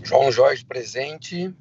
João Jorge presente.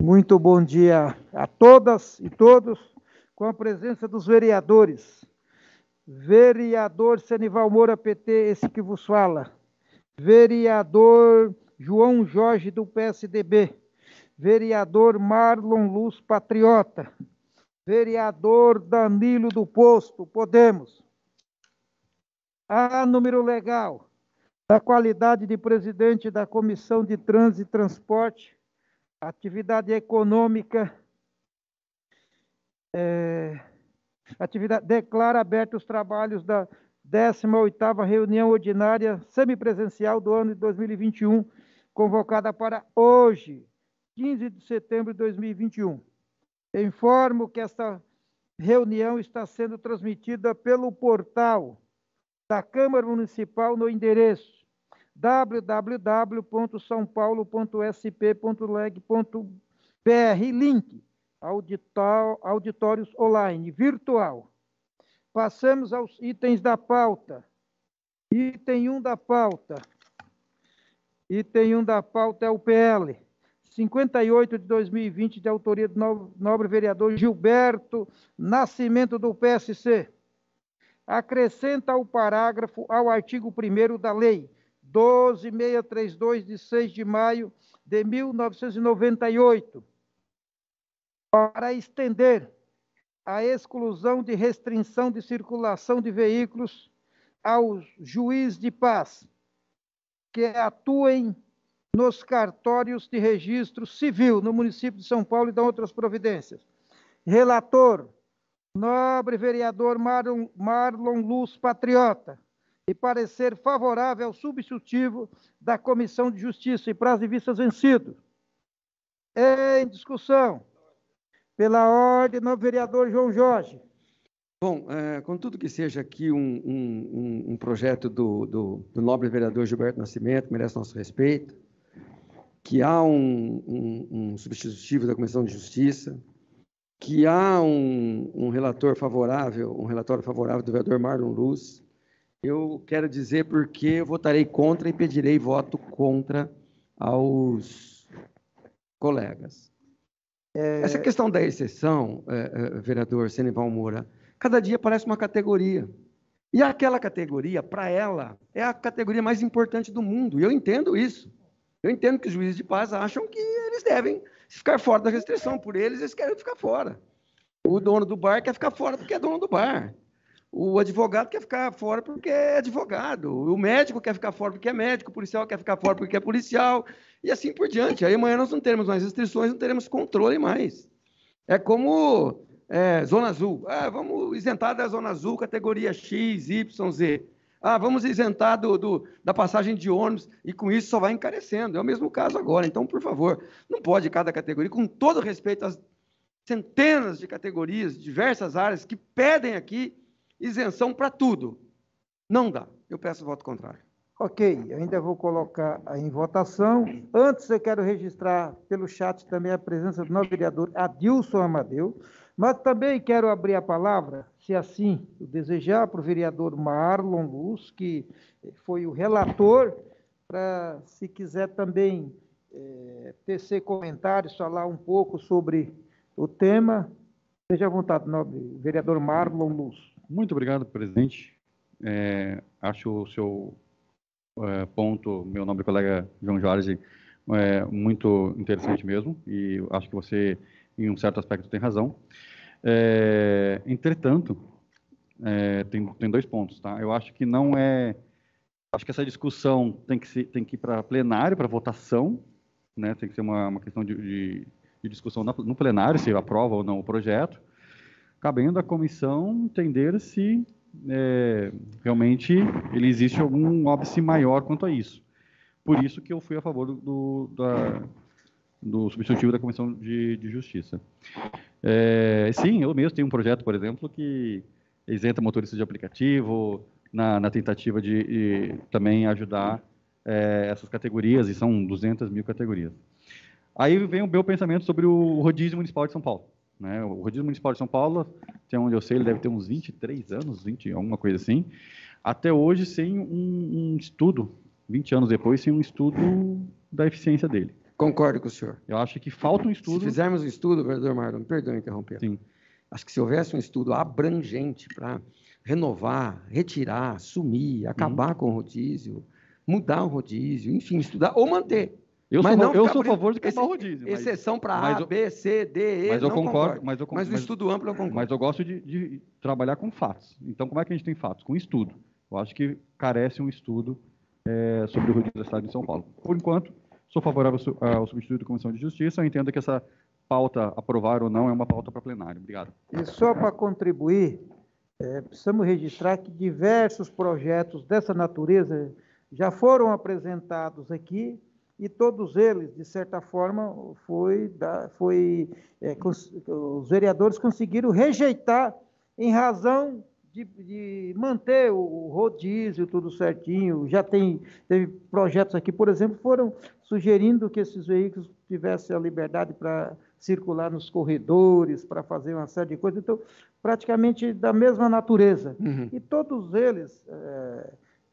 Muito bom dia a todas e todos, com a presença dos vereadores. Vereador Senival Moura, PT, esse que vos fala. Vereador João Jorge, do PSDB. Vereador Marlon Luz, Patriota. Vereador Danilo do Posto, Podemos. A número legal, da qualidade de presidente da Comissão de Trânsito e Transporte, atividade econômica, declara abertos os trabalhos da 18ª reunião ordinária semipresencial do ano de 2021, convocada para hoje, 15 de setembro de 2021. Informo que esta reunião está sendo transmitida pelo portal da Câmara Municipal no endereço www.saopaulo.sp.leg.br, link auditórios online, virtual. Passamos aos itens da pauta. Item 1 da pauta. Item 1 da pauta é o PL 58 de 2020, de autoria do nobre vereador Gilberto Nascimento, do PSC. Acrescenta o parágrafo ao artigo 1º da Lei 12.632, de 6 de maio de 1998, para estender a exclusão de restrição de circulação de veículos aos juízes de paz que atuem nos cartórios de registro civil no município de São Paulo e dão outras providências. Relator, nobre vereador Marlon Luz, Patriota. E parecer favorável ao substitutivo da Comissão de Justiça e prazo de vistas vencido. Em discussão. Pela ordem, novo vereador João Jorge. Bom, contudo que seja aqui um projeto do nobre vereador Gilberto Nascimento, merece nosso respeito, que há um substitutivo da Comissão de Justiça, que há um relatório favorável do vereador Marlon Luz. Eu quero dizer porque eu votarei contra e pedirei voto contra aos colegas. Essa questão da exceção, vereador Senival Moura, cada dia parece uma categoria. E aquela categoria, para ela, é a categoria mais importante do mundo. E eu entendo isso. Eu entendo que os juízes de paz acham que eles devem ficar fora da restrição. Por eles querem ficar fora. O dono do bar quer ficar fora porque é dono do bar. O advogado quer ficar fora porque é advogado, o médico quer ficar fora porque é médico, o policial quer ficar fora porque é policial, e assim por diante. Aí amanhã nós não teremos mais restrições, não teremos controle mais. É como Zona Azul. Vamos isentar da Zona Azul categoria X, Y, Z. Vamos isentar da passagem de ônibus, e com isso só vai encarecendo. É o mesmo caso agora. Então, por favor, não pode cada categoria, com todo respeito às centenas de categorias, diversas áreas que pedem aqui isenção para tudo. Não dá. Eu peço voto contrário. Ok, eu ainda vou colocar em votação. Antes, eu quero registrar pelo chat também a presença do novo vereador Adilson Amadeu, mas também quero abrir a palavra, se assim o desejar, para o vereador Marlon Luz, que foi o relator, para, se quiser também tecer comentários, falar um pouco sobre o tema. Seja à vontade, nobre vereador Marlon Luz. Muito obrigado, presidente. Acho o seu ponto, meu nobre colega João Jorge, muito interessante mesmo, e acho que você, em um certo aspecto, tem razão. Entretanto, tem dois pontos, tá? Eu acho que não é... Acho que essa discussão tem que ir para plenário, para votação, né? Tem que ser uma questão de discussão no plenário, se aprova ou não o projeto, cabendo à comissão entender se realmente ele existe algum óbice maior quanto a isso. Por isso que eu fui a favor do substitutivo da Comissão de Justiça. Sim, eu mesmo tenho um projeto, por exemplo, que isenta motoristas de aplicativo, na tentativa de também ajudar essas categorias, e são 200 mil categorias. Aí vem o meu pensamento sobre o rodízio municipal de São Paulo. Né? O rodízio municipal de São Paulo até onde eu sei, ele deve ter uns 23 anos, 20, alguma coisa assim, até hoje sem um estudo, 20 anos depois, sem um estudo da eficiência dele. Concordo com o senhor. Eu acho que falta um estudo... Se fizermos um estudo, vereador Marlon, me perdoe interromper. Sim. Acho que se houvesse um estudo abrangente para renovar, retirar, sumir, acabar com o rodízio, mudar o rodízio, enfim, estudar ou manter. Eu sou a favor de acabar o rodízio. Exceção para A, B, C, D, E, mas eu não concordo. Mas o estudo amplo eu concordo. Mas eu gosto de trabalhar com fatos. Então, como é que a gente tem fatos? Com estudo. Eu acho que carece um estudo sobre o rodízio da cidade de São Paulo. Por enquanto, sou favorável ao substituto da Comissão de Justiça. Eu entendo que essa pauta, aprovar ou não, é uma pauta para plenário. Obrigado. E só para contribuir, precisamos registrar que diversos projetos dessa natureza já foram apresentados aqui e todos eles, de certa forma, os vereadores conseguiram rejeitar em razão de manter o rodízio, tudo certinho. Já teve projetos aqui, por exemplo, foram sugerindo que esses veículos tivessem a liberdade para circular nos corredores, para fazer uma série de coisas. Então, praticamente da mesma natureza. Uhum. E todos eles,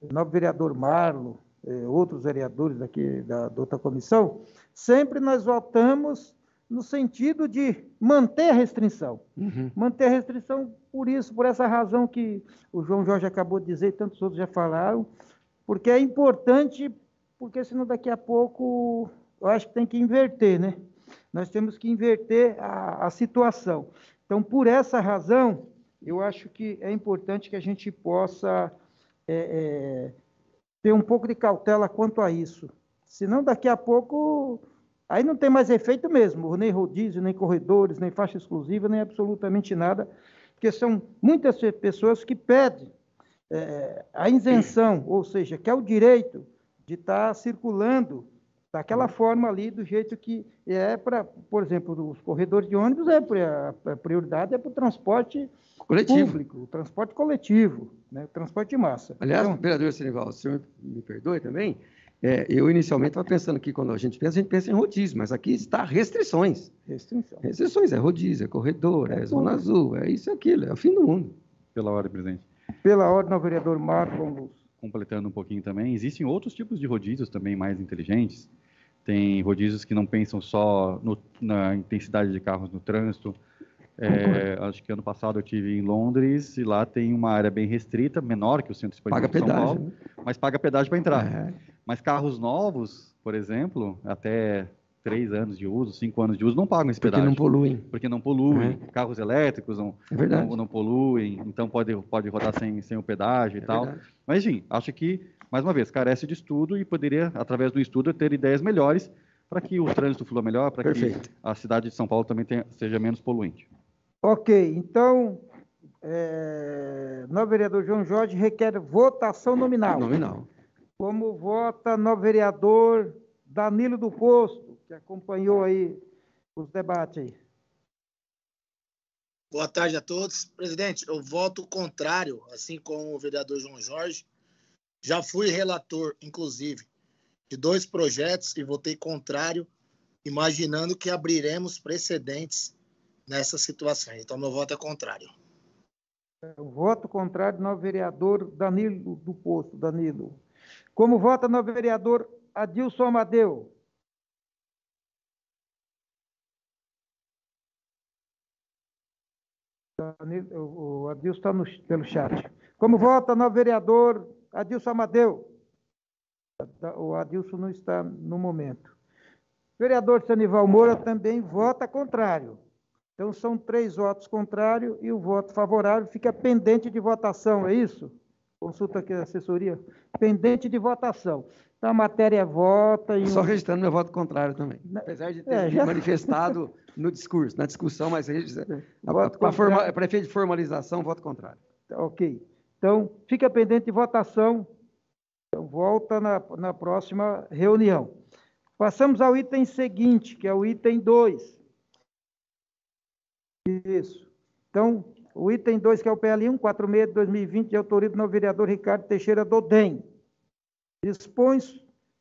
o novo vereador Marlon, outros vereadores daqui da outra comissão, sempre nós votamos no sentido de manter a restrição. Uhum. Manter a restrição por essa razão que o João Jorge acabou de dizer e tantos outros já falaram, porque é importante, porque senão daqui a pouco eu acho que tem que inverter, né? Nós temos que inverter a situação. Então, por essa razão, eu acho que é importante que a gente possa ter um pouco de cautela quanto a isso. Senão, daqui a pouco, aí não tem mais efeito mesmo, nem rodízio, nem corredores, nem faixa exclusiva, nem absolutamente nada, porque são muitas pessoas que pedem a isenção, ou seja, que é o direito de estar circulando daquela forma ali, do jeito que para, por exemplo, os corredores de ônibus, a prioridade é para o transporte coletivo. Público, o transporte coletivo, né, o transporte de massa. Aliás, então, vereador Senival, o senhor me perdoe também, eu inicialmente estava pensando que quando a gente pensa em rodízio, mas aqui está restrições. Restrições, é rodízio, é corredor, é zona azul, é isso e aquilo, é o fim do mundo. Pela ordem, presidente. Pela ordem, o vereador Marcos. Completando um pouquinho também, existem outros tipos de rodízios também mais inteligentes. Tem rodízios que não pensam só na intensidade de carros no trânsito. Acho que ano passado eu estive em Londres e lá tem uma área bem restrita, menor que o centro expandido de São Paulo, né? mas paga pedágio para entrar. Mas carros novos, por exemplo, até 3 anos de uso, 5 anos de uso, não pagam esse pedágio. Porque não poluem. Carros elétricos não poluem, então pode rodar sem o pedágio e tal. Verdade. Mas, enfim, acho que, mais uma vez, carece de estudo e poderia, através do estudo, ter ideias melhores para que o trânsito flua melhor, para que a cidade de São Paulo também seja menos poluente. Ok, então, novo vereador João Jorge requer votação nominal. Nominal. Como vota novo vereador Danilo do Posto, que acompanhou aí os debates aí. Boa tarde a todos. Presidente, eu voto contrário, assim como o vereador João Jorge. Já fui relator, inclusive, de 2 projetos e votei contrário, imaginando que abriremos precedentes nessas situações. Então, meu voto é contrário. Voto contrário, novo vereador Danilo do Posto. Danilo. Como vota novo vereador Adilson Amadeu? O Adilson está pelo chat. Como vota novo vereador Adilson Amadeu? O Adilson não está no momento. Vereador Sanival Moura também vota contrário. Então, são 3 votos contrários e o voto favorável fica pendente de votação, é isso? Consulta aqui a assessoria. Pendente de votação. Então, a matéria vota... Só registrando meu voto contrário também. Apesar de ter manifestado no discurso, na discussão, mas para efeito de formalização, voto contrário. Ok. Então, fica pendente de votação. Então, volta na próxima reunião. Passamos ao item seguinte, que é o item 2. Isso. Então, o item 2, que é o PL 146 de 2020, de autoria do novo vereador Ricardo Teixeira Dodem. Dispõe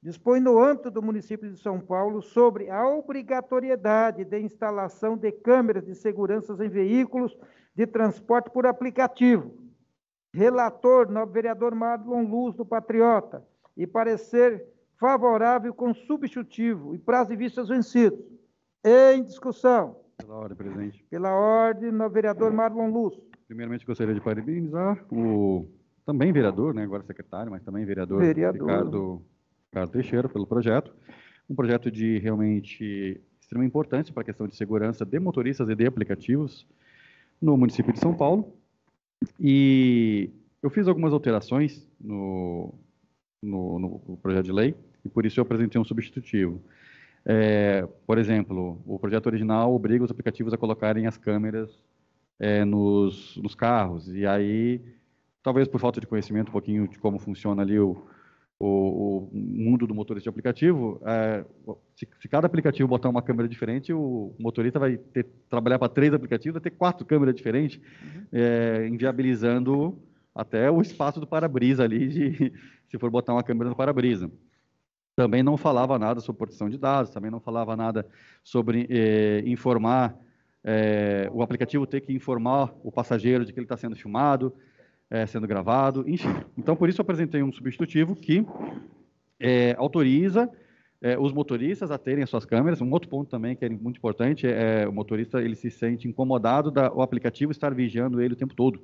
dispõe no âmbito do município de São Paulo sobre a obrigatoriedade de instalação de câmeras de segurança em veículos de transporte por aplicativo. Relator, nobre vereador Marlon Luz, do Patriota, e parecer favorável com substitutivo e prazo de vistas vencidos. Em discussão. Pela ordem, presidente. Pela ordem, nobre vereador Marlon Luz. Primeiramente, gostaria de parabenizar o também vereador, né, agora secretário, mas também vereador. Ricardo Teixeira, pelo projeto. Um projeto de realmente extrema importância para a questão de segurança de motoristas e de aplicativos no município de São Paulo. E eu fiz algumas alterações no projeto de lei, e por isso eu apresentei um substitutivo. Por exemplo, o projeto original obriga os aplicativos a colocarem as câmeras nos carros, e aí, talvez por falta de conhecimento um pouquinho de como funciona ali o mundo do motorista de aplicativo, se cada aplicativo botar uma câmera diferente, o motorista vai trabalhar para 3 aplicativos, vai ter 4 câmeras diferentes, inviabilizando até o espaço do para-brisa ali, se for botar uma câmera no para-brisa. Também não falava nada sobre proteção de dados, também não falava nada sobre informar, o aplicativo ter que informar o passageiro de que ele está sendo filmado, sendo gravado, enfim. Então, por isso eu apresentei um substitutivo que autoriza os motoristas a terem as suas câmeras. Um outro ponto também que é muito importante o motorista ele se sente incomodado o aplicativo estar vigiando ele o tempo todo.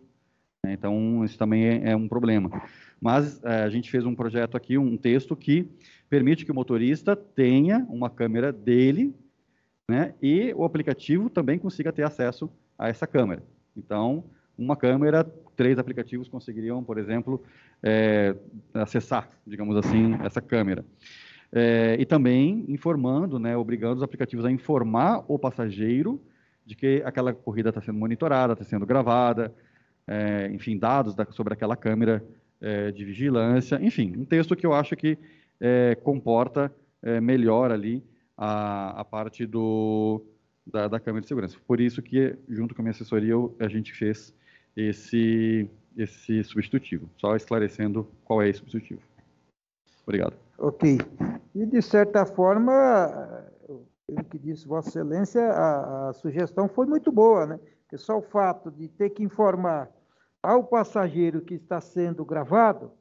Então, isso também é um problema. Mas a gente fez um projeto aqui, um texto que permite que o motorista tenha uma câmera dele, né, e o aplicativo também consiga ter acesso a essa câmera. Então, uma câmera, 3 aplicativos conseguiriam, por exemplo, acessar, digamos assim, essa câmera. E também informando, né, obrigando os aplicativos a informar o passageiro de que aquela corrida está sendo monitorada, está sendo gravada, enfim, dados sobre aquela câmera de vigilância, enfim, um texto que eu acho que comporta melhor ali a parte da câmera de segurança. Por isso que, junto com a minha assessoria, a gente fez esse substitutivo, só esclarecendo qual é esse substitutivo. Obrigado. Ok. E, de certa forma, pelo que disse Vossa Excelência, a sugestão foi muito boa, né? Porque só o fato de ter que informar ao passageiro que está sendo gravado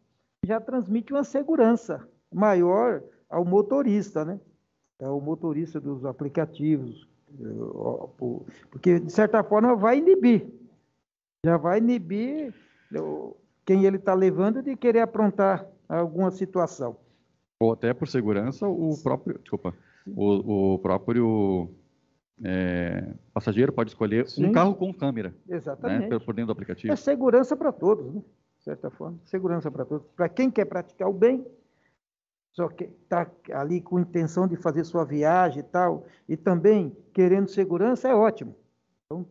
já transmite uma segurança maior ao motorista, né? Ao motorista dos aplicativos, porque, de certa forma, vai inibir. Já vai inibir quem ele está levando de querer aprontar alguma situação. Ou até por segurança, o próprio passageiro pode escolher um carro com câmera. Exatamente. Né, por dentro do aplicativo. É segurança para todos, né? De certa forma, segurança para todos. Para quem quer praticar o bem, só que está ali com intenção de fazer sua viagem e tal, e também querendo segurança, é ótimo. Então,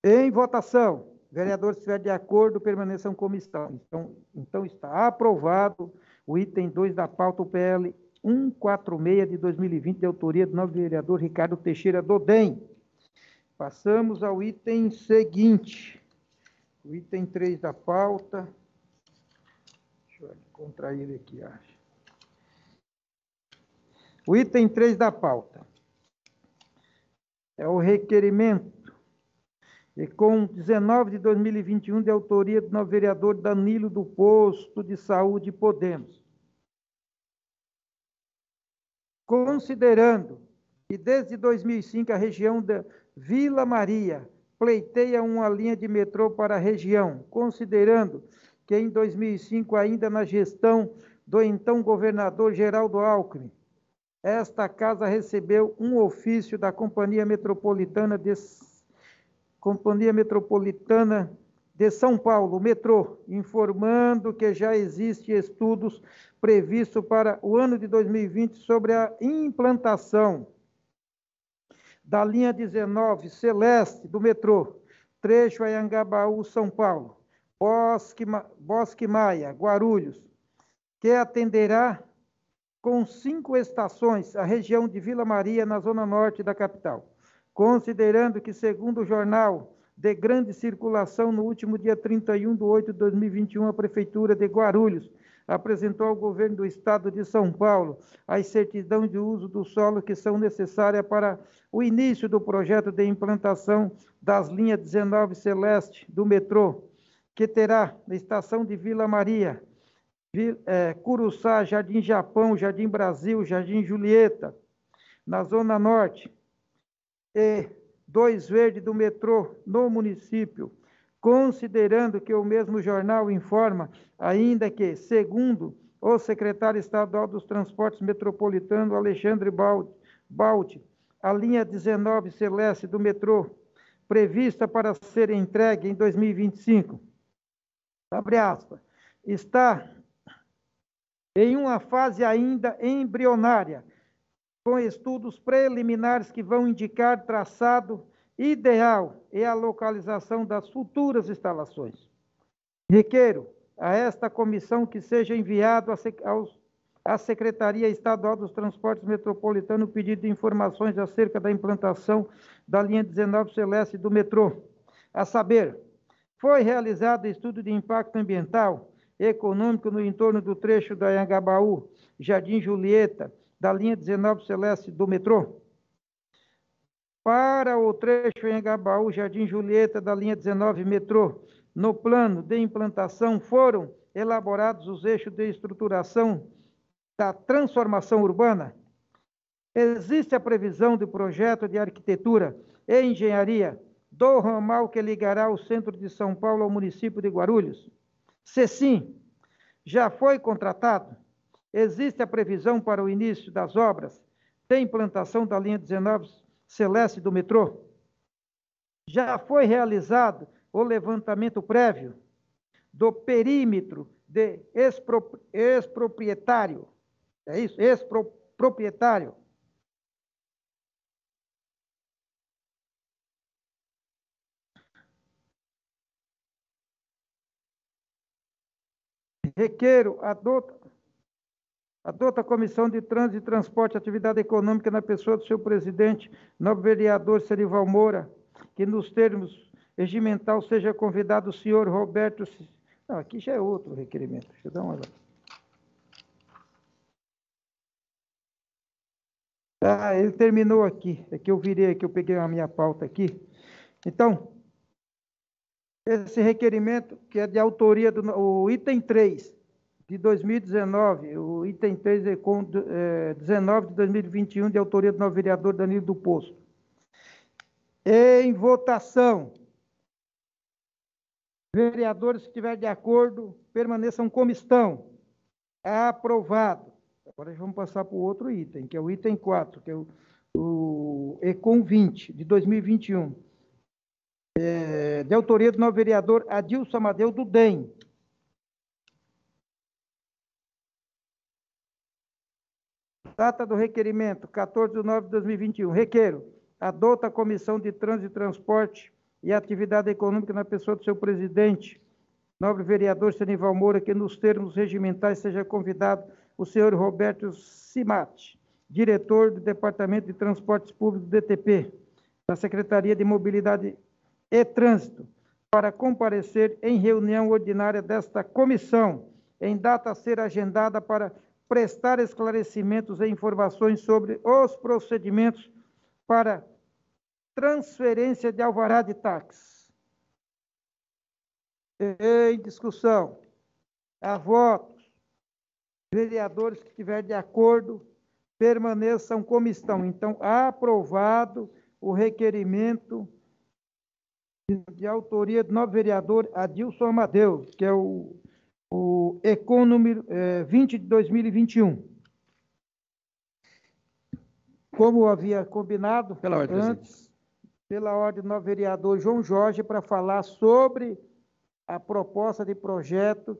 em votação, vereador, se estiver de acordo, permaneçam como estão. Então está aprovado o item 2 da pauta, o PL 146 de 2020, de autoria do novo vereador Ricardo Teixeira do DEM. Passamos ao item seguinte, o item 3 da pauta. Deixa eu encontrar ele aqui, acho. O item 3 da pauta é o requerimento com 19 de 2021, de autoria do novo vereador Danilo do Posto de Saúde Podemos. Considerando que desde 2005 a região da Vila Maria pleiteia uma linha de metrô para a região, considerando que em 2005, ainda na gestão do então governador Geraldo Alckmin, esta casa recebeu um ofício da Companhia Metropolitana de São Paulo, metrô, informando que já existem estudos previstos para o ano de 2020 sobre a implantação da linha 19 Celeste do metrô, trecho Anhangabaú, São Paulo, Bosque Maia, Guarulhos, que atenderá com 5 estações a região de Vila Maria, na zona norte da capital. Considerando que, segundo o jornal de grande circulação, no último dia 31/8/2021, a Prefeitura de Guarulhos apresentou ao governo do Estado de São Paulo as certidões de uso do solo que são necessárias para o início do projeto de implantação das linhas 19 Celeste do metrô, que terá na estação de Vila Maria, Curuçá, Jardim Japão, Jardim Brasil, Jardim Julieta, na Zona Norte, e 2 Verde do metrô no município, considerando que o mesmo jornal informa ainda que, segundo o secretário estadual dos Transportes Metropolitano, Alexandre Baldi, a linha 19 Celeste do metrô, prevista para ser entregue em 2025, abre aspas, está em uma fase ainda embrionária, com estudos preliminares que vão indicar traçado ideal e a localização das futuras instalações. Requeiro a esta comissão que seja enviado à Secretaria Estadual dos Transportes Metropolitanos pedido de informações acerca da implantação da linha 19 Celeste do metrô. A saber, foi realizado estudo de impacto ambiental e econômico no entorno do trecho da Anhangabaú, Jardim Julieta, da linha 19 Celeste do metrô? Para o trecho em Anhangabaú, Jardim Julieta, da linha 19 metrô, no plano de implantação foram elaborados os eixos de estruturação da transformação urbana? Existe a previsão de projeto de arquitetura e engenharia do ramal que ligará o centro de São Paulo ao município de Guarulhos? Se sim, já foi contratado? Existe a previsão para o início das obras de implantação da linha 19 Celeste do metrô? Já foi realizado o levantamento prévio do perímetro de exproprietário? É isso? Exproprietário. Requeiro, adota a Comissão de Trânsito e Transporte e Atividade Econômica na pessoa do seu presidente, novo vereador Serival Moura, que nos termos regimental seja convidado o senhor Roberto... Não, aqui já é outro requerimento. Deixa eu dar uma olhada. Ah, ele terminou aqui. É que eu virei aqui, eu peguei a minha pauta aqui. Então, esse requerimento, que é de autoria do item 3 de 2019, o item 3 é com 19 de 2021, de autoria do novo vereador Danilo do Posto. Em votação. Vereadores que estiverem de acordo, permaneçam como estão. Aprovado. Agora vamos passar para o outro item, que é o item 4, que é o ECOM 20, de 2021. De autoria do novo vereador Adilson Amadeu do DEM. Data do requerimento, 14 de nove de 2021. Requeiro, adota a Comissão de Trânsito e Transporte e Atividade Econômica na pessoa do seu presidente, nobre vereador Serival Moura, que nos termos regimentais seja convidado o senhor Roberto Simati, diretor do Departamento de Transportes Públicos do DTP, da Secretaria de Mobilidade e Trânsito, para comparecer em reunião ordinária desta comissão, em data a ser agendada para prestar esclarecimentos e informações sobre os procedimentos para transferência de alvará de táxi. Em discussão. A votos. Vereadores que estiverem de acordo, permaneçam como estão. Então, aprovado o requerimento de autoria do novo vereador Adilson Amadeu, que é o ECOM número 20 de 2021. Como havia combinado pela ordem do novo vereador João Jorge, para falar sobre a proposta de projeto,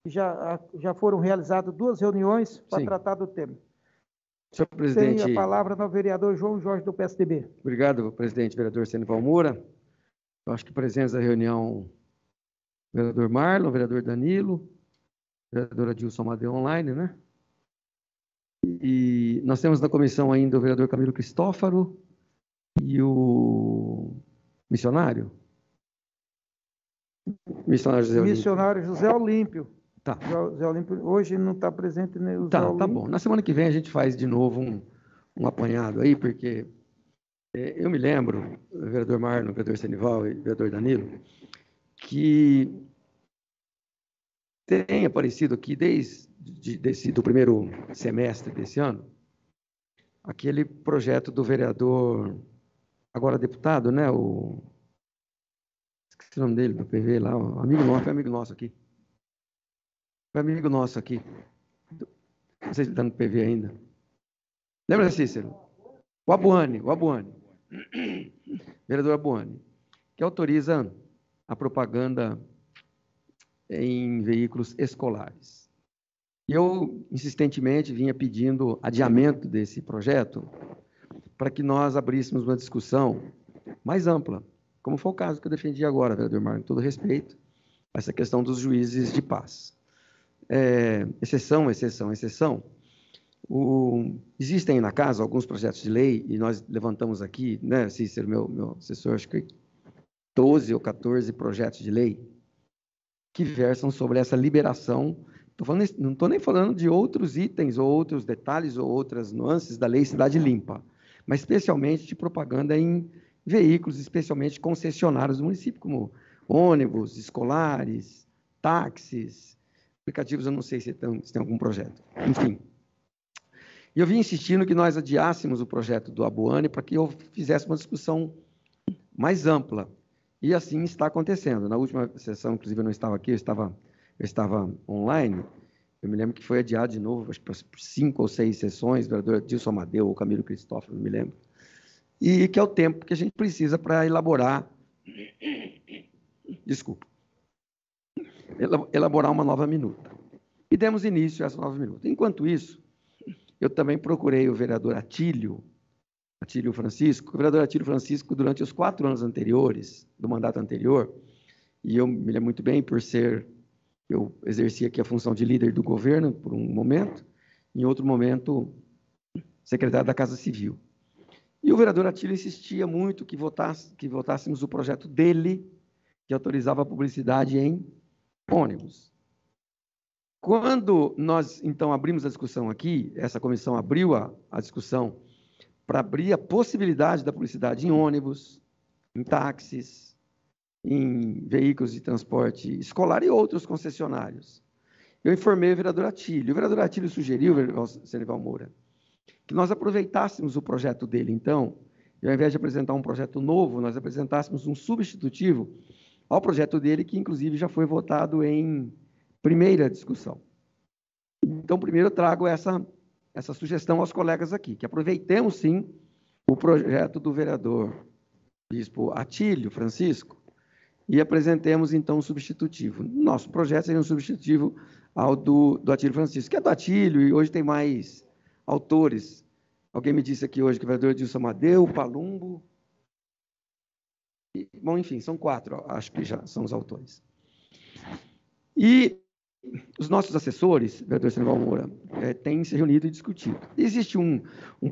que já foram realizadas 2 reuniões para tratar do tema. Senhor presidente... Tenho a palavra do vereador João Jorge, do PSDB. Obrigado, presidente, vereador Serival Moura. Eu acho que presentes da reunião, o vereador Marlon, o vereador Danilo, a vereadora Adilson Amadeu online, né? E nós temos na comissão ainda o vereador Camilo Cristófaro e o missionário? Missionário José Olímpio. Tá. Zé Olímpio, hoje não está presente nem o Zé Tá Olímpio. bom. Na semana que vem a gente faz de novo um apanhado aí, porque eu me lembro, o vereador Marlon, o vereador Senival e o vereador Danilo, que tem aparecido aqui desde do primeiro semestre desse ano, aquele projeto do vereador, agora deputado, né? Esqueci o nome dele, do PV lá, o amigo nosso, foi amigo nosso aqui. Foi amigo nosso aqui. Não sei se ele está no PV ainda. Lembra, Cícero? O Abuane. Vereador Abuane, que autoriza a propaganda em veículos escolares. E eu, insistentemente, vinha pedindo adiamento desse projeto para que nós abríssemos uma discussão mais ampla, como foi o caso que eu defendi agora, vereador Marlon, com todo respeito, essa questão dos juízes de paz. Exceção. Existem na casa alguns projetos de lei, e nós levantamos aqui, né, Cícero, meu assessor, acho que 12 ou 14 projetos de lei que versam sobre essa liberação. Não estou nem falando de outros itens, ou outros detalhes, ou outras nuances da lei Cidade Limpa, mas especialmente de propaganda em veículos, especialmente concessionários do município, como ônibus, escolares, táxis, aplicativos, eu não sei se tem algum projeto. Enfim. E eu vim insistindo que nós adiássemos o projeto do Abuane para que eu fizesse uma discussão mais ampla. E assim está acontecendo. Na última sessão, inclusive, eu não estava aqui, eu estava online. Eu me lembro que foi adiado de novo, acho que por 5 ou 6 sessões, o vereador Dilson Amadeu ou Camilo Cristófalo, não me lembro. E que é o tempo que a gente precisa para elaborar... Desculpa. Elaborar uma nova minuta. E demos início a essa nova minuta. Enquanto isso, eu também procurei o vereador Atílio Francisco. O vereador Atílio Francisco, durante os 4 anos anteriores, do mandato anterior, e eu me lembro muito bem eu exerci aqui a função de líder do governo por um momento, em outro momento, secretário da Casa Civil. E o vereador Atílio insistia muito que votássemos o projeto dele, que autorizava a publicidade em ônibus. Quando nós, então, abrimos a discussão aqui, essa comissão abriu a discussão para abrir a possibilidade da publicidade em ônibus, em táxis, em veículos de transporte escolar e outros concessionários. Eu informei o vereador Atílio. O vereador Atílio sugeriu, Senival Moura, que nós aproveitássemos o projeto dele, então, e ao invés de apresentar um projeto novo, nós apresentássemos um substitutivo ao projeto dele, que inclusive já foi votado em primeira discussão. Então, primeiro eu trago essa sugestão aos colegas aqui, que aproveitemos, sim, o projeto do vereador Bispo Atílio Francisco e apresentemos, então, um substitutivo. Nosso projeto seria um substitutivo ao do Atílio Francisco, que é do Atílio, e hoje tem mais autores. Alguém me disse aqui hoje que o vereador Dilson Amadeu, Palumbo... Bom, enfim, são 4, acho que já são os autores. E os nossos assessores, vereador Senival Moura, têm se reunido e discutido. Existe um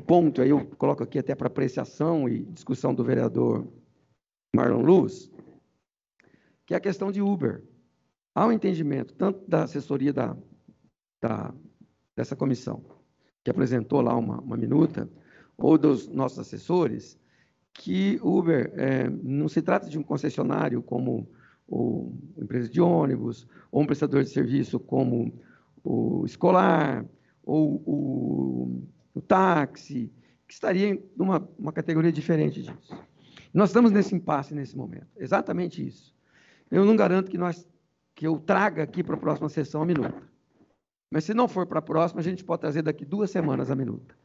ponto, aí eu coloco aqui até para apreciação e discussão do vereador Marlon Luz, que é a questão de Uber. Há um entendimento, tanto da assessoria dessa comissão, que apresentou lá uma minuta, ou dos nossos assessores, que Uber não se trata de um concessionário como ou empresa de ônibus, ou um prestador de serviço como o escolar, ou o táxi, que estaria numa categoria diferente disso. Nós estamos nesse impasse nesse momento, exatamente isso. Eu não garanto que eu traga aqui para a próxima sessão a minuta. Mas se não for para a próxima, a gente pode trazer daqui 2 semanas a minuta.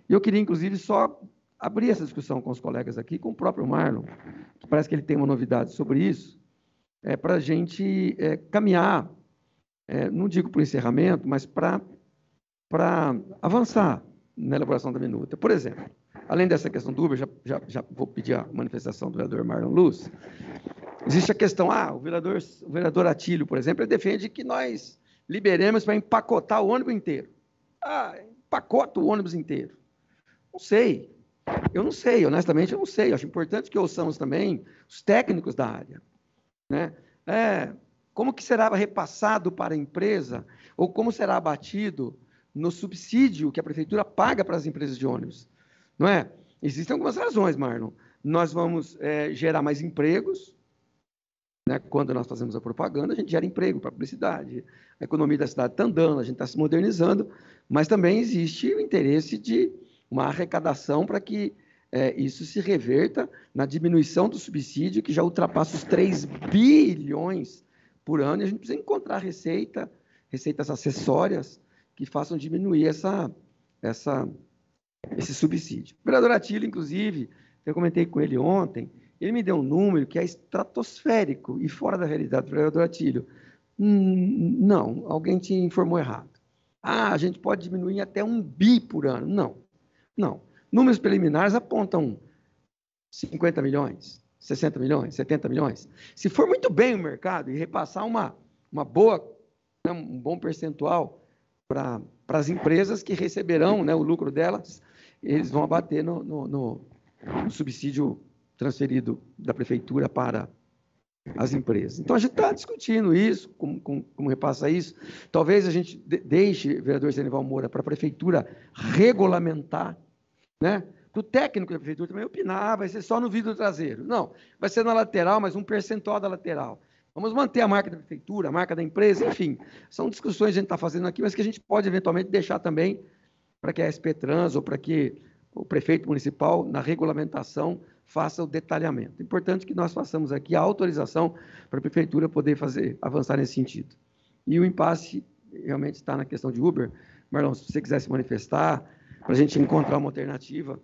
E eu queria, inclusive, só abrir essa discussão com os colegas aqui, com o próprio Marlon, que parece que ele tem uma novidade sobre isso, para a gente caminhar, não digo para o encerramento, mas para avançar na elaboração da minuta. Por exemplo, além dessa questão do Uber, já vou pedir a manifestação do vereador Marlon Luz, existe a questão, o vereador Atílio, por exemplo, ele defende que nós liberemos para empacotar o ônibus inteiro. Empacota o ônibus inteiro. Não sei. Eu não sei, honestamente, eu não sei. Eu acho importante que ouçamos também os técnicos da área. Né? como que será repassado para a empresa ou como será abatido no subsídio que a prefeitura paga para as empresas de ônibus, não é? Existem algumas razões, Marlon. Nós vamos gerar mais empregos, né? Quando nós fazemos a propaganda, a gente gera emprego para a publicidade, a economia da cidade está andando, a gente está se modernizando, mas também existe o interesse de uma arrecadação para que isso se reverta na diminuição do subsídio, que já ultrapassa os 3 bilhões por ano, e a gente precisa encontrar receitas acessórias que façam diminuir esse subsídio. O vereador Atílio, inclusive, eu comentei com ele ontem, ele me deu um número que é estratosférico e fora da realidade do vereador Atílio. Não, alguém te informou errado. A gente pode diminuir até 1 bi por ano. Não. Números preliminares apontam 50 milhões, 60 milhões, 70 milhões. Se for muito bem o mercado e repassar uma boa, né, um bom percentual para as empresas que receberão, né, o lucro delas, eles vão abater no subsídio transferido da prefeitura para as empresas. Então, a gente está discutindo isso, como repassa isso. Talvez a gente deixe, vereador Zenival Moura, para a prefeitura regulamentar, né? Para o técnico da prefeitura também opinar, vai ser só no vidro traseiro. Não, vai ser na lateral, mas um percentual da lateral. Vamos manter a marca da prefeitura, a marca da empresa, enfim. São discussões que a gente está fazendo aqui, mas que a gente pode eventualmente deixar também para que a SP Trans ou para que o prefeito municipal, na regulamentação, faça o detalhamento. É importante que nós façamos aqui a autorização para a prefeitura poder avançar nesse sentido. E o impasse realmente está na questão de Uber. Marlon, se você quiser se manifestar, para a gente encontrar uma alternativa,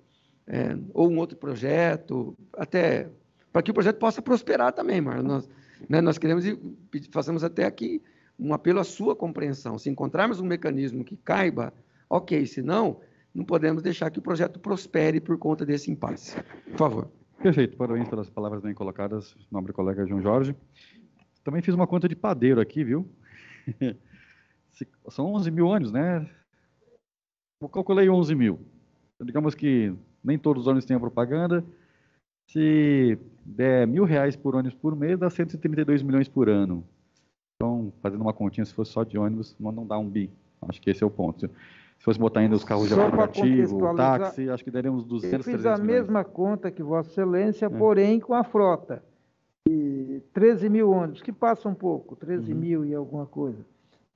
ou um outro projeto, até para que o projeto possa prosperar também, Marlon. Nós queremos e fazemos até aqui um apelo à sua compreensão. Se encontrarmos um mecanismo que caiba, ok, se não podemos deixar que o projeto prospere por conta desse impasse. Por favor. Perfeito, parabéns pelas palavras bem colocadas, nobre colega João Jorge. Também fiz uma conta de padeiro aqui, viu? São 11 mil ônibus, né? Eu calculei 11 mil. Digamos que nem todos os ônibus têm a propaganda. Se der R$1.000 por ônibus por mês, dá 132 milhões por ano. Então, fazendo uma continha, se fosse só de ônibus, não dá 1 bi. Acho que esse é o ponto. Se fosse botar ainda os carros de aplicativo, o táxi, acho que daria uns 200, 300 milhões. Eu fiz a mesma conta que Vossa Excelência, porém com a frota. E 13 mil ônibus, que passa um pouco, 13 mil e alguma coisa.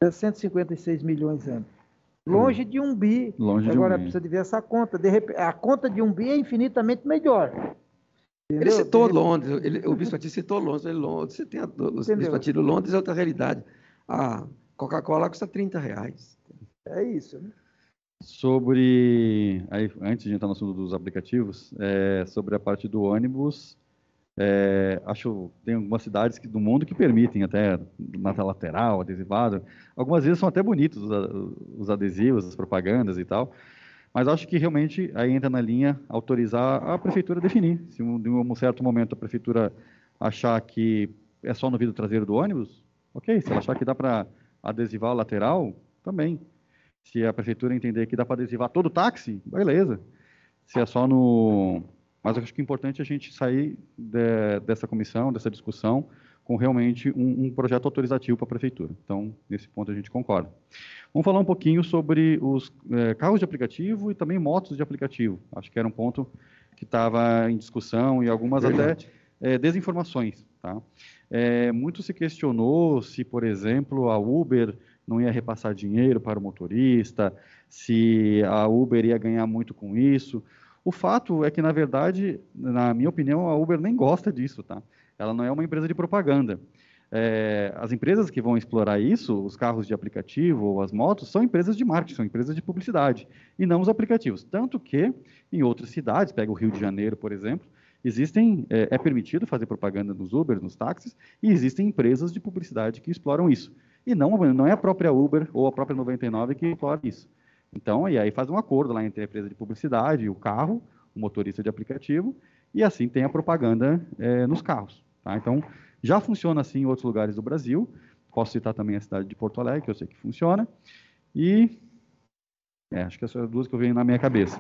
156 milhões ano. Longe de 1 bi. Agora precisa de ver essa conta. De repente, a conta de 1 bi é infinitamente melhor. Entendeu? Ele citou Londres, o Bispo Atílio citou Londres. Você tem o Bispo Atílio, Londres é outra realidade. A Coca-Cola custa R$30. É isso, né? Aí, antes de entrar no assunto dos aplicativos, sobre a parte do ônibus, acho que tem algumas cidades do mundo que permitem até na lateral, adesivado. Algumas vezes são até bonitos os adesivos, as propagandas e tal, mas acho que realmente aí entra na linha autorizar a prefeitura definir. Se em um certo momento a prefeitura achar que é só no vidro traseiro do ônibus, ok. Se ela achar que dá para adesivar a lateral, também. Se a prefeitura entender que dá para adesivar todo o táxi, beleza. Se é só no... Mas eu acho que é importante a gente sair dessa comissão, dessa discussão, com realmente um projeto autorizativo para a prefeitura. Então, nesse ponto a gente concorda. Vamos falar um pouquinho sobre os carros de aplicativo e também motos de aplicativo. Acho que era um ponto que estava em discussão e algumas até desinformações. Tá? Muito se questionou se, por exemplo, a Uber não ia repassar dinheiro para o motorista, se a Uber ia ganhar muito com isso. O fato é que, na verdade, na minha opinião, a Uber nem gosta disso, tá? Ela não é uma empresa de propaganda. As empresas que vão explorar isso, os carros de aplicativo ou as motos, são empresas de marketing, são empresas de publicidade, e não os aplicativos. Tanto que, em outras cidades, pega o Rio de Janeiro, por exemplo, é permitido fazer propaganda nos Uber, nos táxis, e existem empresas de publicidade que exploram isso. E não é a própria Uber ou a própria 99 que explora isso. Então, e aí faz um acordo lá entre a empresa de publicidade, o carro, o motorista de aplicativo, e assim tem a propaganda nos carros. Tá? Então, já funciona assim em outros lugares do Brasil. Posso citar também a cidade de Porto Alegre, que eu sei que funciona. E acho que essas são as duas que eu venho na minha cabeça,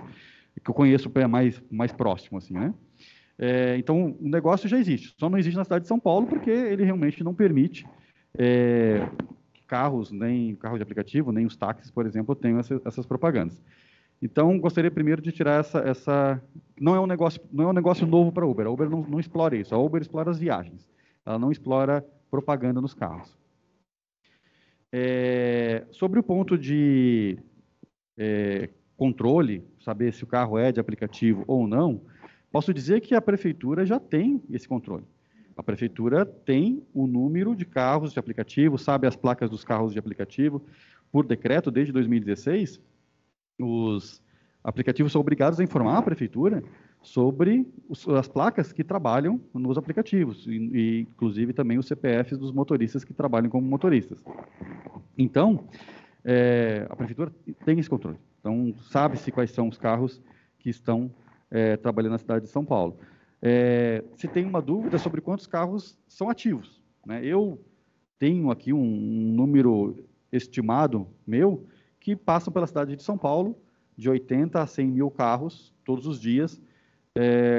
que eu conheço mais próximo, assim, né? Então, o negócio já existe. Só não existe na cidade de São Paulo porque ele realmente não permite carros, nem carro de aplicativo, nem os táxis, por exemplo, tenham essas propagandas. Então, gostaria primeiro de tirar essa... Não é um negócio novo para a Uber. A Uber não explora isso. A Uber explora as viagens. Ela não explora propaganda nos carros. Sobre o ponto de controle, saber se o carro é de aplicativo ou não, posso dizer que a prefeitura já tem esse controle. A prefeitura tem o número de carros de aplicativo, sabe as placas dos carros de aplicativo. Por decreto, desde 2016, os aplicativos são obrigados a informar a prefeitura sobre as placas que trabalham nos aplicativos, e inclusive também os CPFs dos motoristas que trabalham como motoristas. Então, a prefeitura tem esse controle. Então, sabe-se quais são os carros que estão trabalhando na cidade de São Paulo. Se tem uma dúvida sobre quantos carros são ativos, né? Eu tenho aqui um número estimado meu que passam pela cidade de São Paulo de 80 a 100 mil carros todos os dias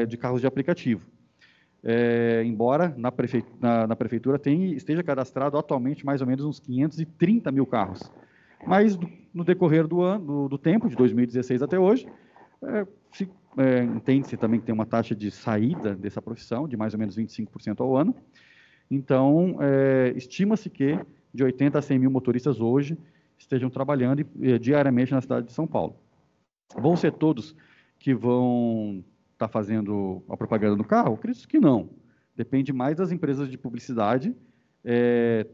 de carros de aplicativo. Embora na prefeitura esteja cadastrado atualmente mais ou menos uns 530 mil carros. Mas no decorrer do tempo, de 2016 até hoje, entende-se também que tem uma taxa de saída dessa profissão de mais ou menos 25% ao ano. Então, estima-se que de 80 a 100 mil motoristas hoje estejam trabalhando diariamente na cidade de São Paulo. Vão ser todos que vão estar fazendo a propaganda no carro? Acredito que não. Depende mais das empresas de publicidade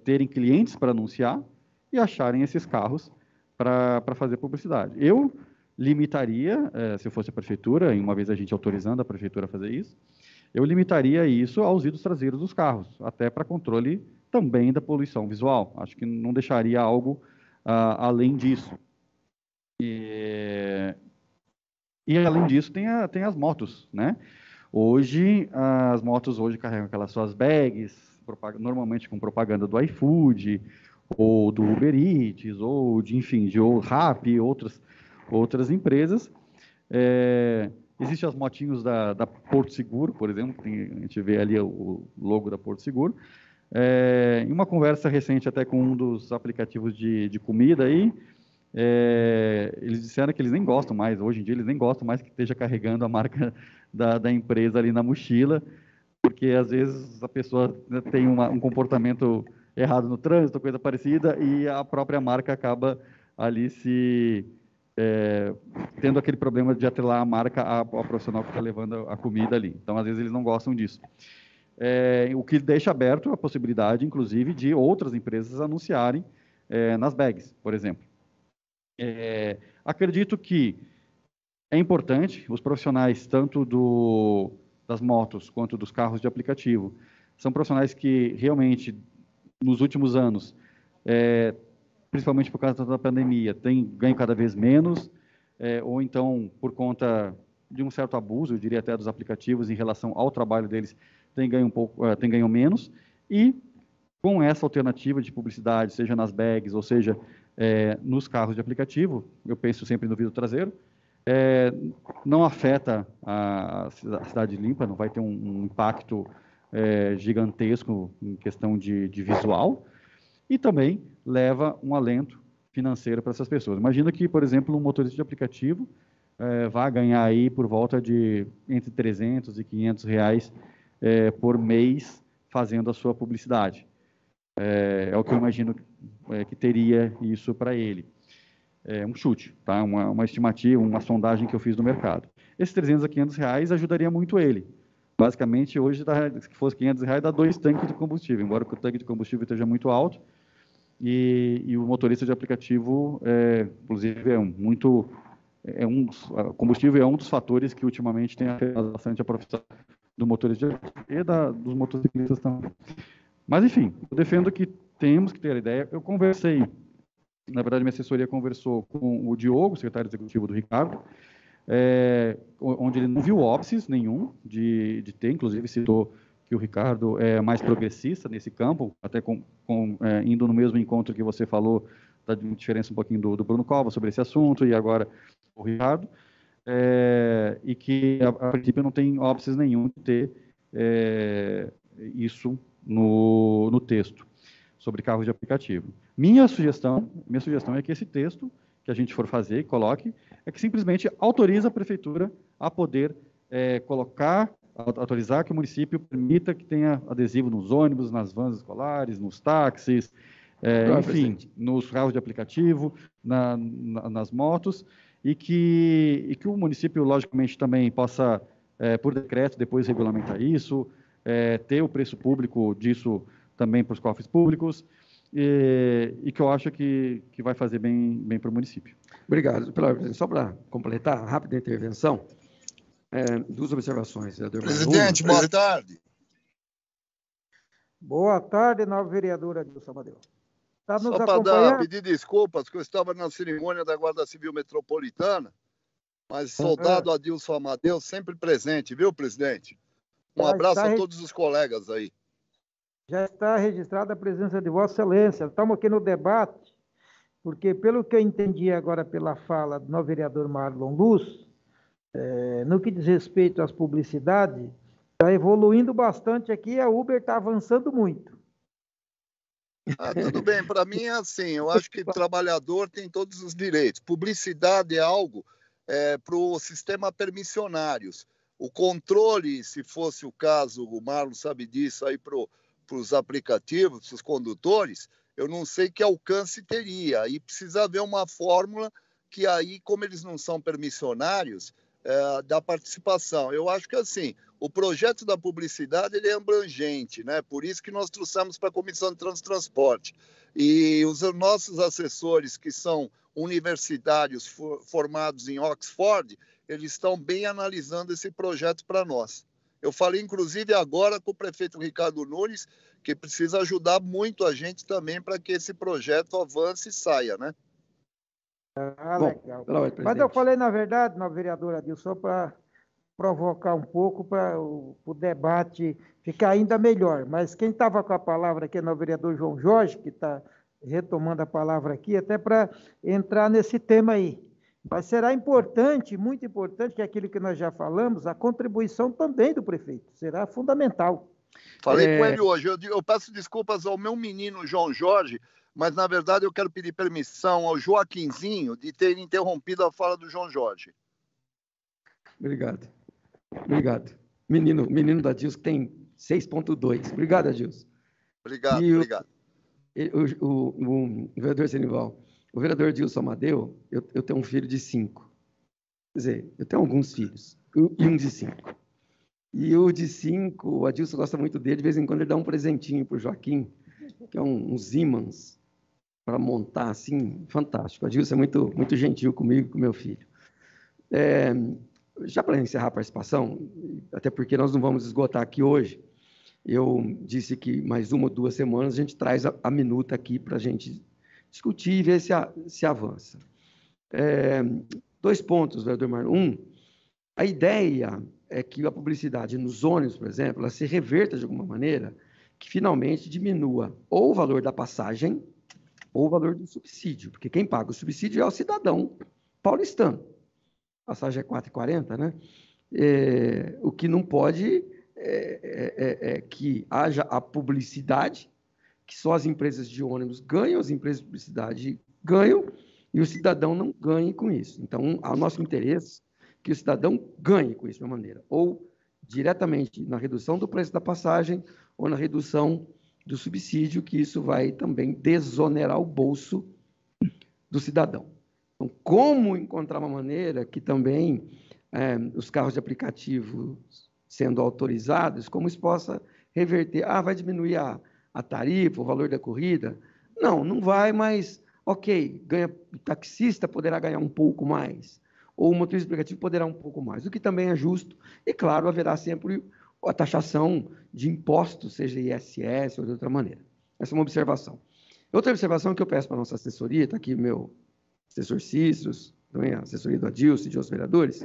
terem clientes para anunciar e acharem esses carros para fazer publicidade. Eu limitaria, se eu fosse a prefeitura, e uma vez a gente autorizando a prefeitura a fazer isso, eu limitaria isso aos vidros traseiros dos carros, até para controle também da poluição visual. Acho que não deixaria algo além disso. E além disso, tem as motos, né? Hoje, as motos carregam aquelas suas bags, normalmente com propaganda do iFood, ou do Uber Eats, ou de Rappi, outras empresas. Existem as motinhos da Porto Seguro, por exemplo, a gente vê ali o logo da Porto Seguro. Em uma conversa recente até com um dos aplicativos de comida aí, eles disseram que eles nem gostam mais, hoje em dia eles nem gostam mais que esteja carregando a marca da empresa ali na mochila, porque às vezes a pessoa tem um comportamento errado no trânsito, coisa parecida, e a própria marca acaba ali tendo aquele problema de atrelar a marca ao profissional que está levando a comida ali. Então, às vezes, eles não gostam disso. O que deixa aberto a possibilidade, inclusive, de outras empresas anunciarem nas bags, por exemplo. Acredito que é importante os profissionais, tanto das motos quanto dos carros de aplicativo, são profissionais que realmente, nos últimos anos, principalmente por causa da pandemia, têm ganho cada vez menos, ou então, por conta de um certo abuso, eu diria até dos aplicativos, em relação ao trabalho deles, tem ganho menos, e com essa alternativa de publicidade, seja nas bags, ou seja, nos carros de aplicativo, eu penso sempre no vidro traseiro, não afeta a cidade limpa, não vai ter um impacto gigantesco em questão de visual, e também leva um alento financeiro para essas pessoas. Imagina que, por exemplo, um motorista de aplicativo vai ganhar aí por volta de entre 300 e 500 reais por mês fazendo a sua publicidade. É o que eu imagino que teria isso para ele. Um chute, tá? Uma estimativa, uma sondagem que eu fiz no mercado. Esses 300 a 500 reais ajudaria muito ele. Basicamente, hoje, se fosse 500 reais, dá 2 tanques de combustível, embora o tanque de combustível esteja muito alto, e o motorista de aplicativo, inclusive, combustível é um dos fatores que ultimamente tem afetado bastante a profissão do motorista e dos motociclistas também. Mas, enfim, eu defendo que temos que ter a ideia. Eu conversei, na verdade, minha assessoria conversou com o Diogo, secretário executivo do Ricardo, onde ele não viu óbices nenhum de ter, inclusive citou que o Ricardo é mais progressista nesse campo, até indo no mesmo encontro que você falou, da diferença um pouquinho do Bruno Cova sobre esse assunto, e agora o Ricardo, e que, a princípio, não tem óbices nenhum de ter isso no texto. sobre carros de aplicativo. Minha sugestão é que esse texto que a gente for fazer e coloque, é que simplesmente autoriza a prefeitura a poder autorizar que o município permita que tenha adesivo nos ônibus, nas vans escolares, nos táxis, enfim, nos carros de aplicativo, nas motos, e que o município, logicamente, também possa, por decreto, depois regulamentar isso, ter o preço público disso também para os cofres públicos, e que eu acho que vai fazer bem para o município. Obrigado. Só para completar, rápida intervenção, duas observações. Presidente, boa tarde. Boa tarde, novo vereador Adilson Amadeu. Está nos Só para pedir desculpas, que eu estava na cerimônia da Guarda Civil Metropolitana, mas soldado Adilson Amadeu sempre presente, viu, presidente? Um abraço a todos os colegas aí. Já está registrada a presença de Vossa Excelência. Estamos aqui no debate, porque, pelo que eu entendi agora pela fala do novo vereador Marlon Luz, no que diz respeito às publicidades, está evoluindo bastante aqui, a Uber está avançando muito. Tudo bem, para mim é assim, eu acho que o trabalhador tem todos os direitos. Publicidade é algo para o sistema permissionários. O controle, se fosse o caso, o Marlon sabe disso, aí para os aplicativos, para os condutores, eu não sei que alcance teria. Aí precisa haver uma fórmula que aí, como eles não são permissionários, da participação. Eu acho que assim, o projeto da publicidade ele é abrangente, né? Por isso que nós trouxemos para a Comissão de Transporte. E os nossos assessores, que são universitários formados em Oxford, eles estão bem analisando esse projeto para nós. Eu falei, inclusive, agora com o prefeito Ricardo Nunes, que precisa ajudar muito a gente também para que esse projeto avance e saia, né? Legal. Mas eu falei, na verdade, novo vereador Adilson, só para provocar um pouco para o debate ficar ainda melhor. Mas quem estava com a palavra aqui é o vereador João Jorge, que está retomando a palavra aqui, até para entrar nesse tema aí. Mas será importante, muito importante, que aquilo que nós já falamos, a contribuição também do prefeito, será fundamental. Falei com ele hoje, eu peço desculpas ao meu menino João Jorge, mas, na verdade, eu quero pedir permissão ao Joaquinzinho de ter interrompido a fala do João Jorge. Obrigado. Menino da Adilson tem 6,2. Obrigado, Adilson. Obrigado. O vereador Senival, o vereador Adilson Amadeu, eu tenho um filho de 5. Quer dizer, eu tenho alguns filhos, e um de 5. E o de 5, o Adilson gosta muito dele, de vez em quando ele dá um presentinho para o Joaquim, que é um Siemens, para montar, assim, fantástico. A Adilson é muito gentil comigo e com meu filho. Já para encerrar a participação, até porque nós não vamos esgotar aqui hoje, eu disse que mais 1 ou 2 semanas a gente traz a minuta aqui para a gente discutir e ver se avança. 2 pontos, vereador Marlon. A ideia é que a publicidade nos ônibus, por exemplo, ela se reverta de alguma maneira, que finalmente diminua ou o valor da passagem ou o valor do subsídio, porque quem paga o subsídio é o cidadão paulistano. A passagem é R$ 4,40, né? O que não pode é que haja a publicidade, que só as empresas de ônibus ganham, as empresas de publicidade ganham, e o cidadão não ganhe com isso. Então, há o nosso interesse que o cidadão ganhe com isso de uma maneira, ou diretamente na redução do preço da passagem, ou na redução do subsídio, que isso vai também desonerar o bolso do cidadão. Então, como encontrar uma maneira que também os carros de aplicativo sendo autorizados, como isso possa reverter? Vai diminuir a tarifa, o valor da corrida? Não vai, mas, ok, o taxista poderá ganhar um pouco mais, ou o motorista aplicativo poderá um pouco mais, o que também é justo, e, claro, haverá sempre a taxação de impostos, seja ISS ou de outra maneira. Essa é uma observação. Outra observação que eu peço para a nossa assessoria, está aqui o meu assessor Cícero, também a assessoria do Adilson e de outros vereadores,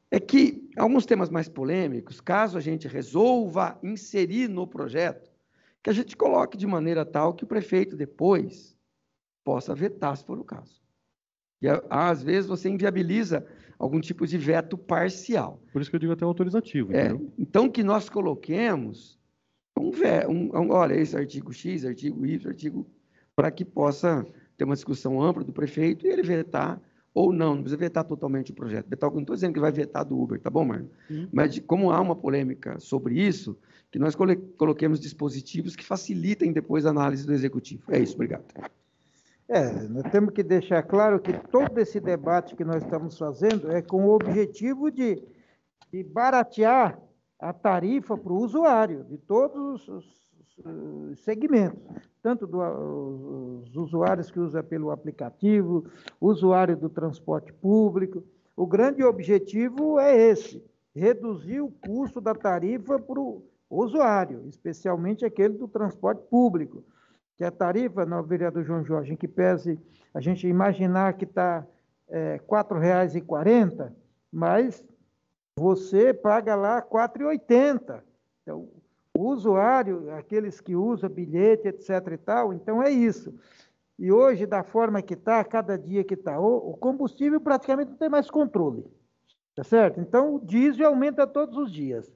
é que alguns temas mais polêmicos, caso a gente resolva inserir no projeto, que a gente coloque de maneira tal que o prefeito depois possa vetar, se for o caso. E, às vezes, você inviabiliza algum tipo de veto parcial. Por isso que eu digo até autorizativo. Entendeu? Então, que nós coloquemos olha, esse artigo X, artigo Y, artigo, para que possa ter uma discussão ampla do prefeito e ele vetar ou não precisa vetar totalmente o projeto. Vetar, não estou dizendo que vai vetar do Uber, tá bom, Marlon? Mas como há uma polêmica sobre isso, que nós coloquemos dispositivos que facilitem depois a análise do executivo. É isso, obrigado. Nós temos que deixar claro que todo esse debate que nós estamos fazendo é com o objetivo de baratear a tarifa para o usuário, de todos os segmentos, tanto dos usuários que usam pelo aplicativo, usuário do transporte público. O grande objetivo é esse, reduzir o custo da tarifa para o usuário, especialmente aquele do transporte público, que a tarifa, no vereador João Jorge, em que pese a gente imaginar que está R$ 4,40, mas você paga lá R$ 4,80. Então, o usuário, aqueles que usam bilhete, etc. e tal, então é isso. E hoje, da forma que está, cada dia que está, o combustível praticamente não tem mais controle, tá certo? Então, o diesel aumenta todos os dias.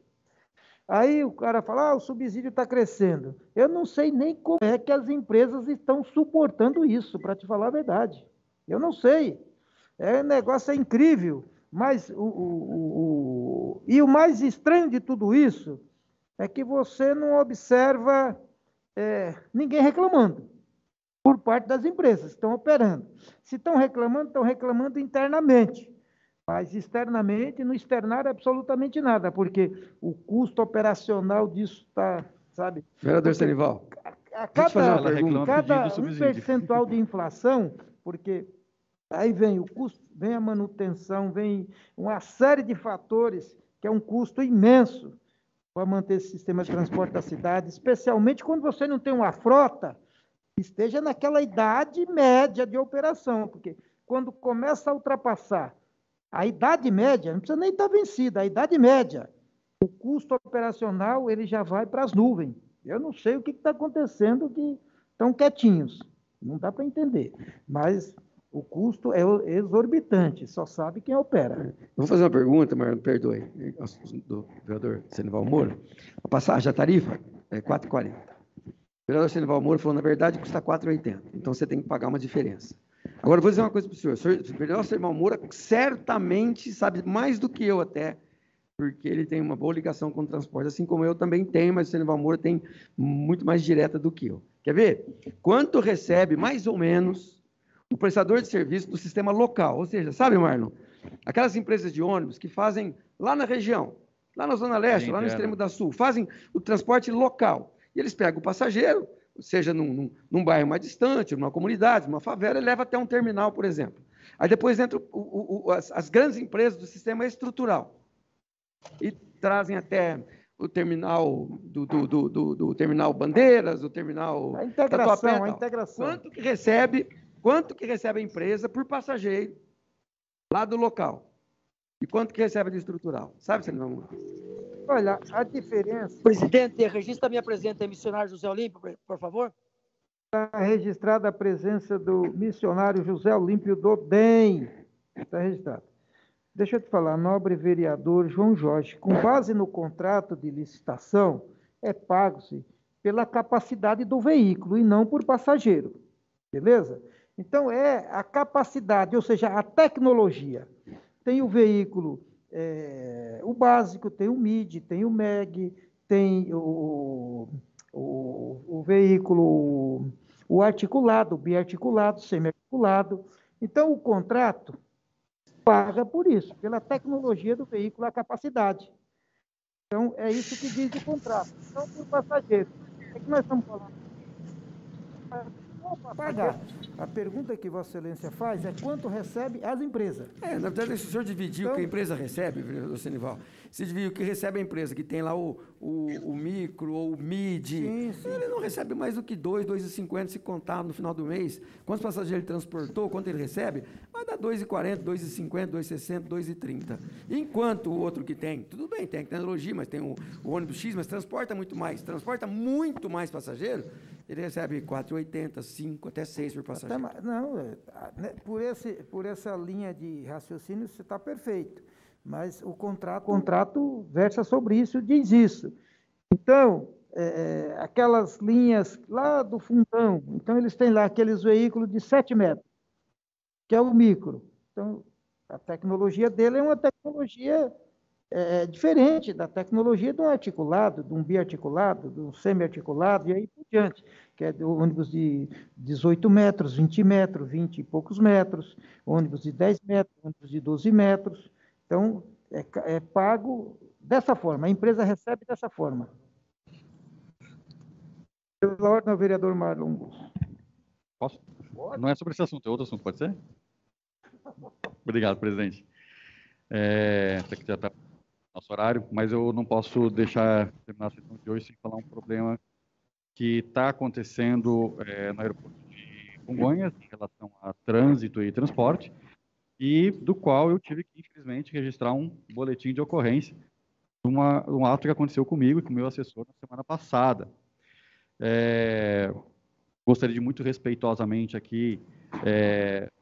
Aí o cara fala, o subsídio está crescendo. Eu não sei nem como é que as empresas estão suportando isso, para te falar a verdade. Eu não sei. O negócio é incrível. Mas e o mais estranho de tudo isso é que você não observa ninguém reclamando por parte das empresas que estão operando. Se estão reclamando internamente. Mas externamente não externaram absolutamente nada, porque o custo operacional disso está, sabe? Vereador Senival, cada um percentual de inflação, porque aí vem o custo, vem a manutenção, vem uma série de fatores, que é um custo imenso para manter esse sistema de transporte da cidade, especialmente quando você não tem uma frota que esteja naquela idade média de operação, porque quando começa a ultrapassar a idade média, não precisa nem estar vencida, a idade média, o custo operacional ele já vai para as nuvens. Eu não sei o que está acontecendo, que estão quietinhos, não dá para entender, mas o custo é exorbitante, só sabe quem opera. Vou fazer uma pergunta, Marlon, perdoe, do vereador Senival Moura. A passagem, a tarifa é R$ 4,40. O vereador Senival Moura falou, na verdade, custa R$ 4,80, então você tem que pagar uma diferença. Agora, vou dizer uma coisa para o senhor. O vereador Senival Moura certamente sabe mais do que eu até, porque ele tem uma boa ligação com o transporte, assim como eu também tenho, mas o Senival Moura tem muito mais direta do que eu. Quer ver? Quanto recebe, mais ou menos, o prestador de serviço do sistema local? Ou seja, sabe, Marlon? Aquelas empresas de ônibus que fazem lá na região, lá na Zona Leste, lá no extremo da Sul, fazem o transporte local. E eles pegam o passageiro, seja num bairro mais distante, numa comunidade, numa favela, e leva até um terminal, por exemplo. Aí depois entram as grandes empresas do sistema estrutural e trazem até o terminal do terminal Bandeiras, o terminal a integração, Tatuapé, a integração. Quanto que recebe a empresa por passageiro lá do local? E quanto que recebe do estrutural? Sabe, Senival? Olha, a diferença... Presidente, registra a minha presença, missionário José Olímpio, por favor. Está registrada a presença do missionário José Olímpio do DEM. Está registrado. Deixa eu te falar, nobre vereador João Jorge, com base no contrato de licitação, pago-se pela capacidade do veículo e não por passageiro. Beleza? Então, é a capacidade, ou seja, a tecnologia. Tem o veículo, o básico, tem o MID, tem o MEG, tem o veículo, o articulado, o biarticulado, semi-articulado. Então, o contrato paga por isso, pela tecnologia do veículo, a capacidade. Então, é isso que diz o contrato. Então, por passageiro. É que nós estamos falando. Pagar. A pergunta que Vossa Excelência faz é quanto recebe as empresas. Na verdade, se o senhor dividir o que a empresa recebe, vereador Senival, se dividir o que recebe a empresa, que tem lá o micro ou o MID, ele não recebe mais do que 2,50 se contar no final do mês. Quantos passageiros ele transportou, quanto ele recebe, vai dar 2,40, 2,50, 2,60, 2,30. Enquanto o outro que tem, tudo bem, tem tecnologia, mas tem o ônibus X, mas transporta muito mais passageiro, ele recebe 4,80, 5, até 6 por passageiro. Não, por essa linha de raciocínio você está perfeito, mas o contrato versa sobre isso, diz isso. Então, aquelas linhas lá do fundão. Então, eles têm lá aqueles veículos de 7 metros, que é o micro. Então, a tecnologia dele é uma tecnologia diferente da tecnologia de um articulado, de um biarticulado, de um semi-articulado, e aí por diante, que é de ônibus de 18 metros, 20 metros, 20 e poucos metros, ônibus de 10 metros, ônibus de 12 metros. Então, é pago dessa forma, a empresa recebe dessa forma. Pela ordem ao vereador Marlon Busso. Posso? Não é sobre esse assunto, é outro assunto, pode ser? Obrigado, presidente. Isso aqui já está no nosso horário, mas eu não posso deixar terminar a sessão de hoje sem falar um problema que está acontecendo no aeroporto de Congonhas, em relação a trânsito e transporte, e do qual eu tive que, infelizmente, registrar um boletim de ocorrência de um ato que aconteceu comigo e com o meu assessor na semana passada. Gostaria de muito respeitosamente aqui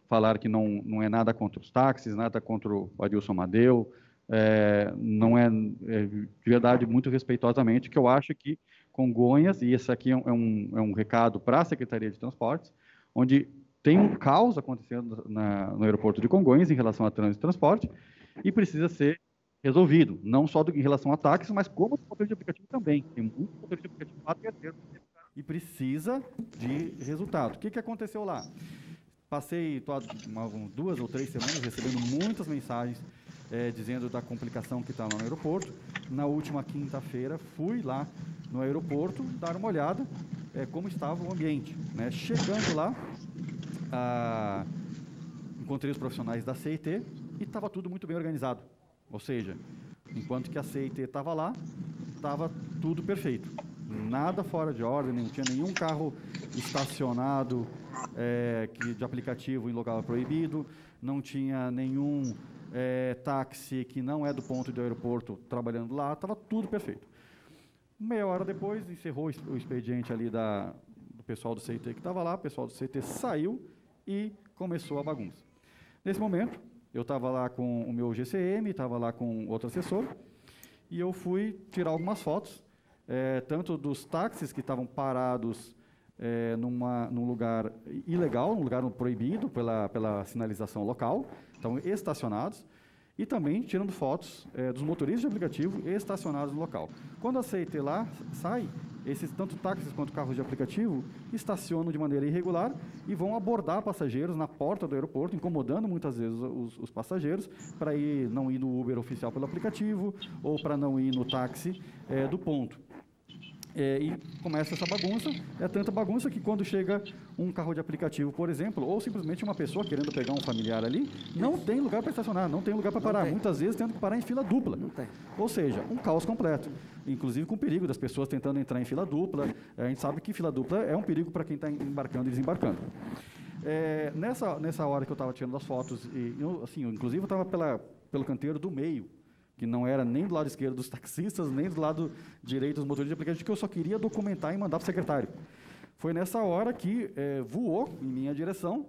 falar que não é nada contra os táxis, nada contra o Adilson Amadeu, não é de verdade, muito respeitosamente, que eu acho que Congonhas, e esse aqui é um recado para a Secretaria de Transportes, onde tem um caos acontecendo no aeroporto de Congonhas em relação a trânsito e transporte, e precisa ser resolvido, não só em relação a táxis, mas como os motores de aplicativo também. Tem muitos motores de aplicativo lá e precisa de resultado. O que aconteceu lá? Passei 2 ou 3 semanas recebendo muitas mensagens dizendo da complicação que está lá no aeroporto. Na última quinta-feira, fui lá no aeroporto dar uma olhada como estava o ambiente, né? Chegando lá, encontrei os profissionais da CIT e estava tudo muito bem organizado. Ou seja, enquanto que a CIT estava lá, estava tudo perfeito. Nada fora de ordem, não tinha nenhum carro estacionado de aplicativo em local proibido, não tinha nenhum táxi que não é do ponto do aeroporto trabalhando lá, estava tudo perfeito. Meia hora depois, encerrou o expediente ali do pessoal do CIT que estava lá, o pessoal do CIT saiu e começou a bagunça. Nesse momento, eu estava lá com o meu GCM, estava lá com outro assessor, e eu fui tirar algumas fotos, tanto dos táxis que estavam parados num lugar ilegal, num lugar proibido pela sinalização local, então estacionados, e também tirando fotos dos motoristas de aplicativo estacionados no local. Quando a CIT lá sai, esses tanto táxis quanto carros de aplicativo estacionam de maneira irregular e vão abordar passageiros na porta do aeroporto, incomodando muitas vezes os passageiros para não ir no Uber oficial pelo aplicativo ou para não ir no táxi do ponto. E começa essa bagunça, tanta bagunça que quando chega um carro de aplicativo, por exemplo, ou simplesmente uma pessoa querendo pegar um familiar ali, não tem lugar para estacionar, não tem lugar para parar, muitas vezes tendo que parar em fila dupla. Ou seja, um caos completo, inclusive com o perigo das pessoas tentando entrar em fila dupla. A gente sabe que fila dupla é um perigo para quem está embarcando e desembarcando. Nessa hora que eu estava tirando as fotos, inclusive eu estava pelo canteiro do meio, que não era nem do lado esquerdo dos taxistas, nem do lado direito dos motoristas de aplicativo, que eu só queria documentar e mandar para o secretário. Foi nessa hora que voou em minha direção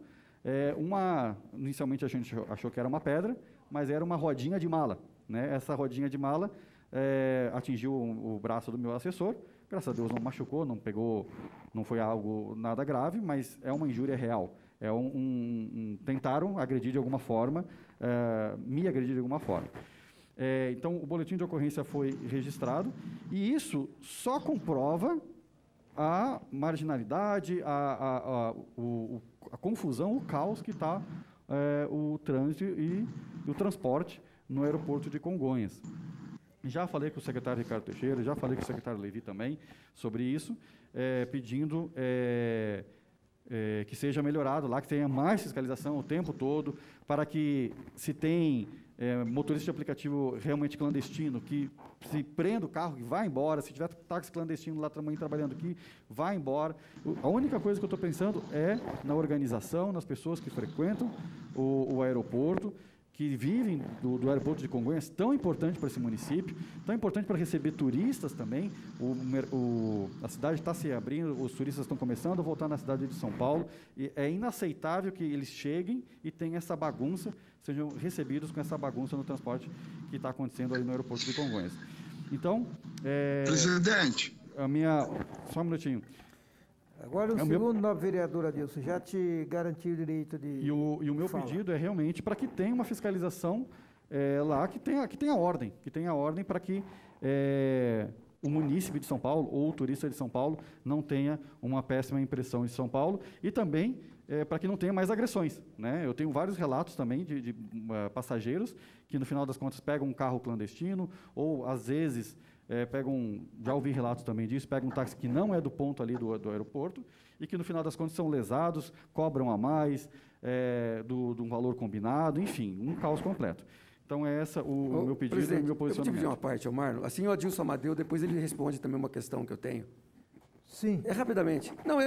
inicialmente a gente achou que era uma pedra, mas era uma rodinha de mala, né? Essa rodinha de mala atingiu o braço do meu assessor, graças a Deus não machucou, não pegou, não foi algo nada grave, mas é uma injúria real. Tentaram agredir de alguma forma, me agredir de alguma forma. Então, o boletim de ocorrência foi registrado e isso só comprova a marginalidade, a confusão, o caos que está o trânsito e o transporte no aeroporto de Congonhas. Já falei com o secretário Ricardo Teixeira, já falei com o secretário Levi também sobre isso, pedindo que seja melhorado lá, que tenha mais fiscalização o tempo todo, para que se tem motorista de aplicativo realmente clandestino, que se prenda o carro, que vá embora, se tiver táxi clandestino lá também trabalhando aqui, vá embora. A única coisa que eu estou pensando é na organização, nas pessoas que frequentam o aeroporto, que vivem do aeroporto de Congonhas, tão importante para esse município, tão importante para receber turistas também. A cidade está se abrindo, os turistas estão começando a voltar na cidade de São Paulo, e é inaceitável que eles cheguem e tenham essa bagunça, sejam recebidos com essa bagunça no transporte que está acontecendo ali no aeroporto de Congonhas. Então, Presidente, Só um minutinho. Agora, segundo, novo vereador Adilson, já te garantiu o direito de E o meu pedido é realmente para que tenha uma fiscalização lá, que tenha ordem para que o munícipe de São Paulo ou o turista de São Paulo não tenha uma péssima impressão de São Paulo e também para que não tenha mais agressões, né? Eu tenho vários relatos também de passageiros que, no final das contas, pegam um carro clandestino ou, às vezes, já ouvi relatos também disso, pegam um táxi que não é do ponto ali do aeroporto e que, no final das contas, são lesados, cobram a mais de um valor combinado, enfim, um caos completo. Então, é esse o meu pedido e o meu posicionamento. Eu vou dividir uma parte, Marlon. Assim, o Adilson Amadeu, depois ele responde também uma questão que eu tenho. Sim. Rapidamente. Não,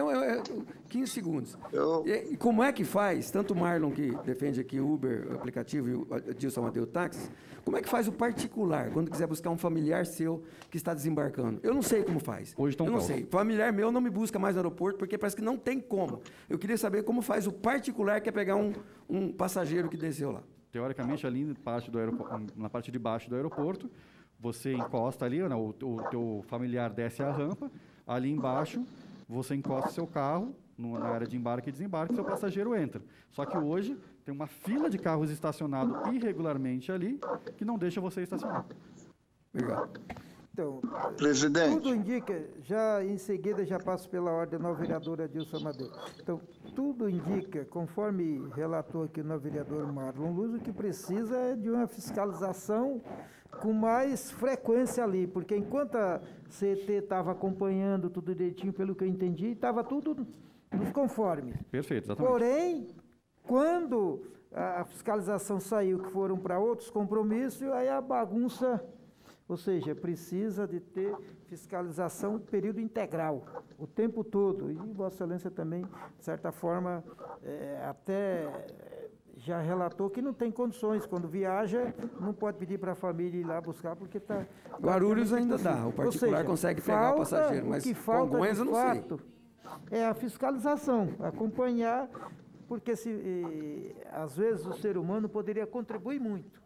15 segundos. E como é que faz, tanto o Marlon, que defende aqui o Uber, o aplicativo, e o Adilson Amadeu Táxi, como é que faz o particular, quando quiser buscar um familiar seu que está desembarcando? Eu não sei como faz. Hoje eu não sei. Familiar meu não me busca mais no aeroporto, porque parece que não tem como. Eu queria saber como faz o particular que é pegar um passageiro que desceu lá. Teoricamente, ali na parte de baixo do aeroporto, você encosta ali, né, o teu familiar desce a rampa, ali embaixo você encosta o seu carro na área de embarque e desembarque, seu passageiro entra. Só que hoje tem uma fila de carros estacionados irregularmente ali que não deixa você estacionar. Obrigado. Então, presidente, tudo indica, já em seguida já passo pela ordem do vereador Adilson Amadeu. Então, tudo indica, conforme relatou aqui o novo vereador Marlon Luz, que precisa é de uma fiscalização com mais frequência ali, porque enquanto a CT estava acompanhando tudo direitinho, pelo que eu entendi, estava tudo nos conformes. Perfeito, exatamente. Porém, quando a fiscalização saiu, que foram para outros compromissos, aí a bagunça. Ou seja, precisa de ter fiscalização período integral, o tempo todo. E Vossa Excelência também, de certa forma, até já relatou que não tem condições. Quando viaja, não pode pedir para a família ir lá buscar, porque está... Guarulhos ainda dá, o particular consegue pegar o passageiro, mas Congonhas eu não sei. É a fiscalização, acompanhar, porque às vezes o ser humano poderia contribuir muito,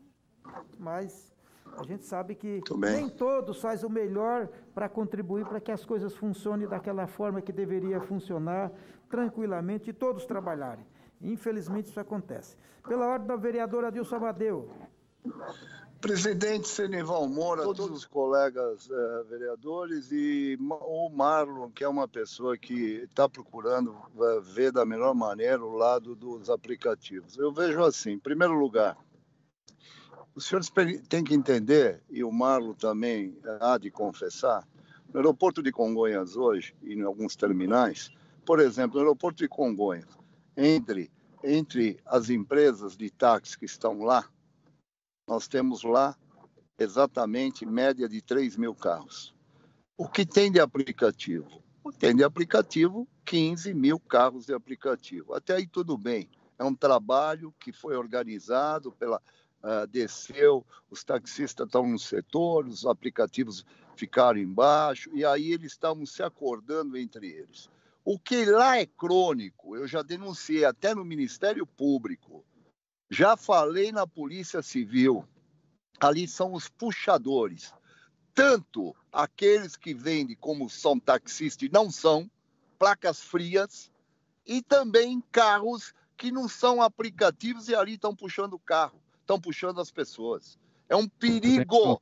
mas... A gente sabe que nem todos fazem o melhor para contribuir para que as coisas funcionem daquela forma que deveria funcionar tranquilamente e todos trabalharem. Infelizmente isso acontece. Pela ordem da vereadora Adilson Amadeu. Presidente Senival Moura, todos os colegas vereadores e o Marlon, que é uma pessoa que está procurando ver da melhor maneira o lado dos aplicativos. Eu vejo assim, em primeiro lugar, os senhores têm que entender, e o Marlon também há de confessar, no aeroporto de Congonhas hoje, e em alguns terminais, por exemplo, no aeroporto de Congonhas, entre as empresas de táxi que estão lá, nós temos lá exatamente média de 3 mil carros. O que tem de aplicativo? Tem de aplicativo 15 mil carros de aplicativo. Até aí tudo bem. É um trabalho que foi organizado desceu, os taxistas estão no setor, os aplicativos ficaram embaixo, e aí eles estavam se acordando entre eles. O que lá é crônico, eu já denunciei até no Ministério Público, já falei na Polícia Civil, ali são os puxadores, tanto aqueles que vendem como são taxistas e não são, placas frias, e também carros que não são aplicativos e ali estão puxando o carro. Estão puxando as pessoas. É um perigo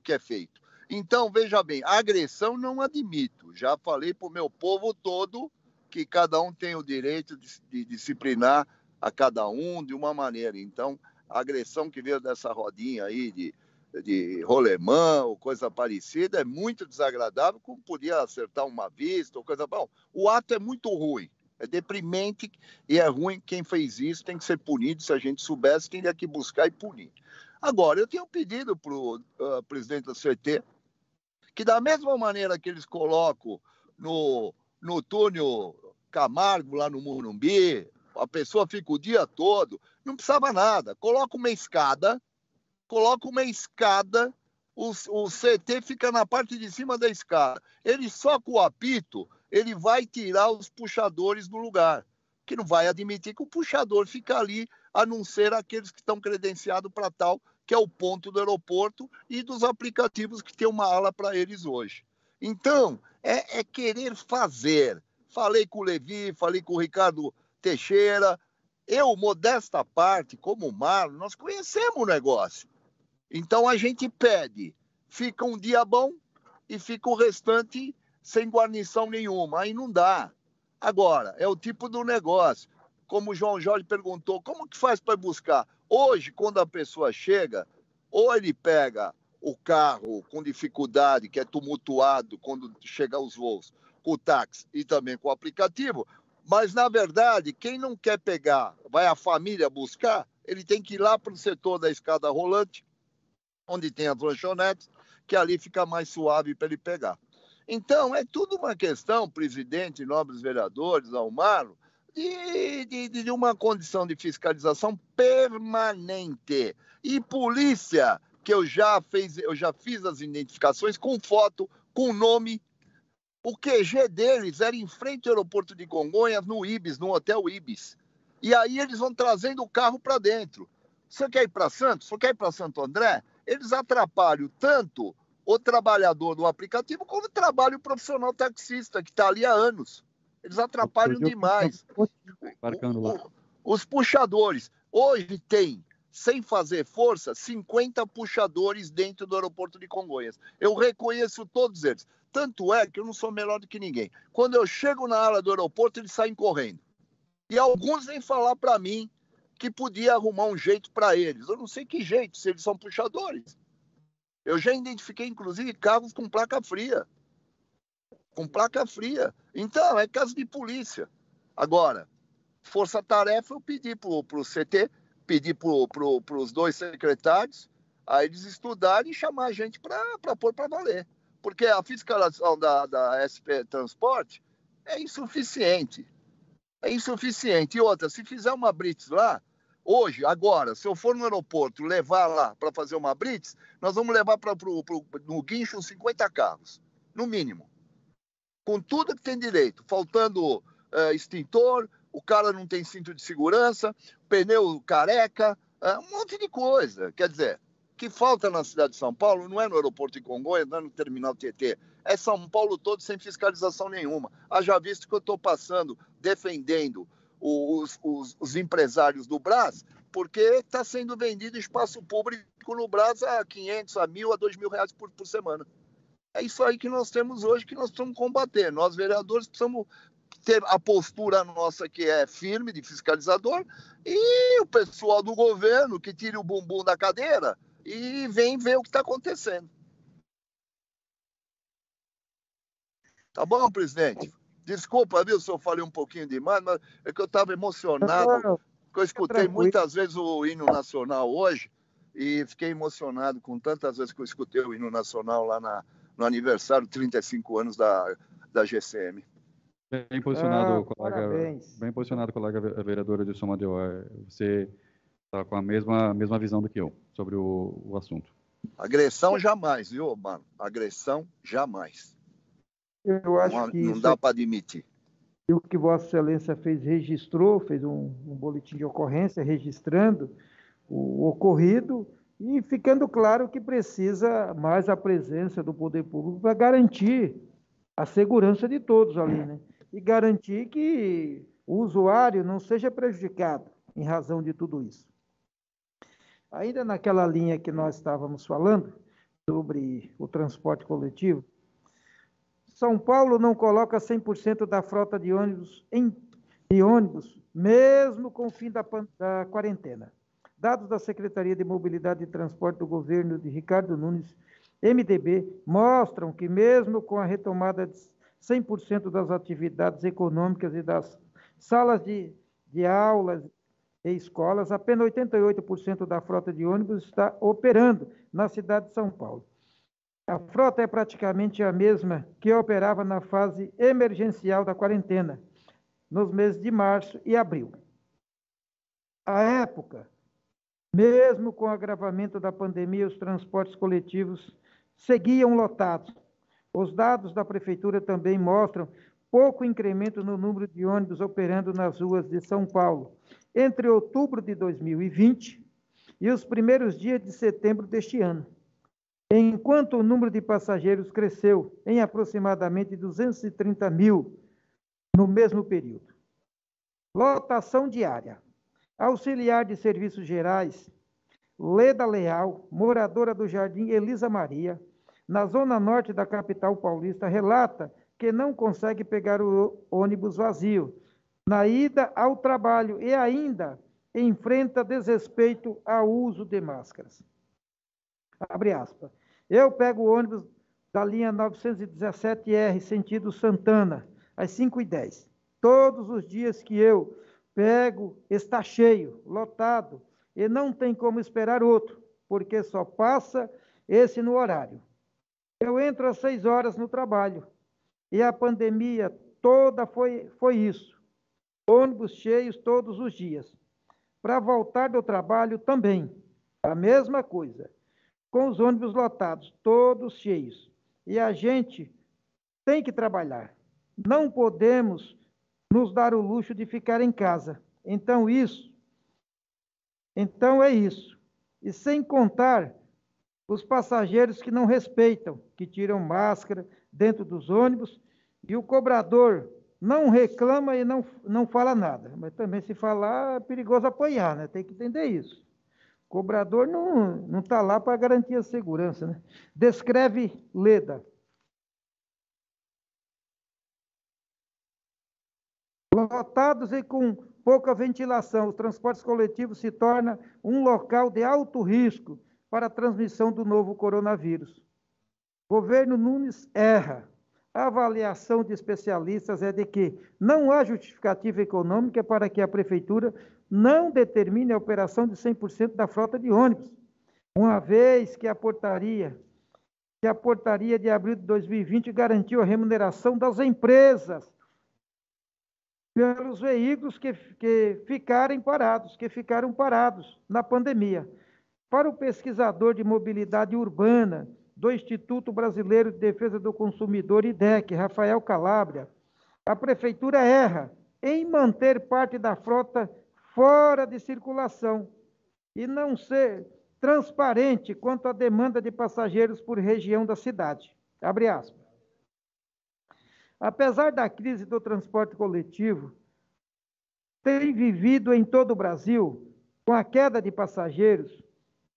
que é feito. Então, veja bem, a agressão não admito. Já falei para o meu povo todo que cada um tem o direito de disciplinar a cada um de uma maneira. Então, a agressão que veio dessa rodinha aí de rolemã ou coisa parecida é muito desagradável, como podia acertar uma vista ou coisa... Bom, o ato é muito ruim. É deprimente e é ruim. Quem fez isso tem que ser punido. Se a gente soubesse, teria que buscar e punir. Agora, eu tenho pedido para o presidente da CT que, da mesma maneira que eles colocam no túnel Camargo, lá no Morumbi, a pessoa fica o dia todo, não precisava nada. Coloca uma escada, o CT fica na parte de cima da escada. Ele só com o apito... ele vai tirar os puxadores do lugar, que não vai admitir que o puxador fica ali, a não ser aqueles que estão credenciados para tal que é o ponto do aeroporto, e dos aplicativos que tem uma ala para eles hoje. Então, é querer fazer. Falei com o Levi, falei com o Ricardo Teixeira. Eu, modesta parte, como o Marlon, nós conhecemos o negócio. Então, a gente pede. Fica um dia bom e fica o restante sem guarnição nenhuma. Aí não dá. Agora, é o tipo do negócio. Como o João Jorge perguntou, como que faz para buscar? Hoje, quando a pessoa chega, ou ele pega o carro com dificuldade, que é tumultuado quando chega aos voos, com o táxi e também com o aplicativo, mas, na verdade, quem não quer pegar, vai a família buscar, ele tem que ir lá para o setor da escada rolante, onde tem as lanchonetes, que ali fica mais suave para ele pegar. Então, é tudo uma questão, presidente, nobres vereadores, Almaro, de uma condição de fiscalização permanente. E polícia, que eu já fiz as identificações com foto, com nome. O QG deles era em frente ao aeroporto de Congonhas, no Ibis, no Hotel Ibis. E aí eles vão trazendo o carro para dentro. Você quer ir para Santos? Você quer ir para Santo André? Eles atrapalham tanto o trabalhador do aplicativo como o trabalho profissional taxista, que está ali há anos. Eles atrapalham demais. Os puxadores. Hoje tem, sem fazer força, 50 puxadores dentro do aeroporto de Congonhas. Eu reconheço todos eles. Tanto é que eu não sou melhor do que ninguém. Quando eu chego na ala do aeroporto, eles saem correndo. E alguns vêm falar para mim que podia arrumar um jeito para eles. Eu não sei que jeito, se eles são puxadores. Eu já identifiquei, inclusive, carros com placa fria. Com placa fria. Então, é caso de polícia. Agora, força-tarefa, eu pedi para o CT, pedi para os dois secretários, a eles estudarem e chamar a gente para pôr para valer. Porque a fiscalização da SP Transporte é insuficiente. É insuficiente. E outra, se fizer uma blitz lá, hoje, agora, se eu for no aeroporto levar lá para fazer uma blitz, nós vamos levar no guincho 50 carros, no mínimo. Com tudo que tem direito, faltando extintor, o cara não tem cinto de segurança, pneu careca, um monte de coisa. Quer dizer, que falta na cidade de São Paulo não é no aeroporto de Congonhas, não é no terminal Tietê, é São Paulo todo sem fiscalização nenhuma. Haja visto que eu estou passando, defendendo os empresários do Brás, porque está sendo vendido espaço público no Brás a 500, a 1.000, a 2.000 reais por semana. É isso aí que nós temos hoje, que nós precisamos combater. Nós, vereadores, precisamos ter a postura nossa que é firme, de fiscalizador, e o pessoal do governo que tire o bumbum da cadeira e vem ver o que está acontecendo. Tá bom, presidente? Desculpa, viu, se eu falei um pouquinho demais, mas é que eu estava emocionado, porque eu escutei muitas vezes o hino nacional hoje e fiquei emocionado com tantas vezes que eu escutei o hino nacional lá no aniversário, 35 anos da GCM. Bem posicionado, colega. Parabéns. Bem posicionado, colega vereadora de Somadeu. Você está com a mesma visão do que eu sobre o assunto. Agressão jamais, viu, mano? Agressão jamais. Eu acho que não dá para admitir. E o que Vossa Excelência registrou, fez um boletim de ocorrência registrando o ocorrido e ficando claro que precisa mais a presença do poder público para garantir a segurança de todos ali, né? E garantir que o usuário não seja prejudicado em razão de tudo isso. Ainda naquela linha que nós estávamos falando, sobre o transporte coletivo, São Paulo não coloca 100% da frota de ônibus mesmo com o fim da quarentena. Dados da Secretaria de Mobilidade e Transporte do governo de Ricardo Nunes, MDB, mostram que mesmo com a retomada de 100% das atividades econômicas e das salas de aulas e escolas, apenas 88% da frota de ônibus está operando na cidade de São Paulo. A frota é praticamente a mesma que operava na fase emergencial da quarentena, nos meses de março e abril. À época, mesmo com o agravamento da pandemia, os transportes coletivos seguiam lotados. Os dados da Prefeitura também mostram pouco incremento no número de ônibus operando nas ruas de São Paulo. Entre outubro de 2020 e os primeiros dias de setembro deste ano, enquanto o número de passageiros cresceu em aproximadamente 230 mil no mesmo período. Lotação diária. Auxiliar de Serviços Gerais, Leda Leal, moradora do Jardim Elisa Maria, na zona norte da capital paulista, relata que não consegue pegar o ônibus vazio na ida ao trabalho e ainda enfrenta desrespeito ao uso de máscaras. Abre aspas. Eu pego o ônibus da linha 917R, sentido Santana, às 5h10. Todos os dias que eu pego, está cheio, lotado, e não tem como esperar outro, porque só passa esse no horário. Eu entro às 6 horas no trabalho, e a pandemia toda foi isso. Ônibus cheios todos os dias. Para voltar do trabalho também, a mesma coisa. Com os ônibus lotados, todos cheios. E a gente tem que trabalhar. Não podemos nos dar o luxo de ficar em casa. Então é isso. E sem contar os passageiros que não respeitam, que tiram máscara dentro dos ônibus, e o cobrador não reclama e não fala nada. Mas também, se falar, é perigoso apanhar, né? Tem que entender isso. O cobrador não está lá para garantir a segurança, né? Descreve Leda. Lotados e com pouca ventilação, os transportes coletivos se tornam um local de alto risco para a transmissão do novo coronavírus. Governo Nunes erra. A avaliação de especialistas é de que não há justificativa econômica para que a Prefeitura não determine a operação de 100% da frota de ônibus, uma vez que a portaria de abril de 2020 garantiu a remuneração das empresas pelos veículos que ficaram parados na pandemia. Para o pesquisador de mobilidade urbana do Instituto Brasileiro de Defesa do Consumidor, IDEC, Rafael Calabria, a Prefeitura erra em manter parte da frota fora de circulação e não ser transparente quanto à demanda de passageiros por região da cidade. Abre aspas. Apesar da crise do transporte coletivo, tem vivido em todo o Brasil com a queda de passageiros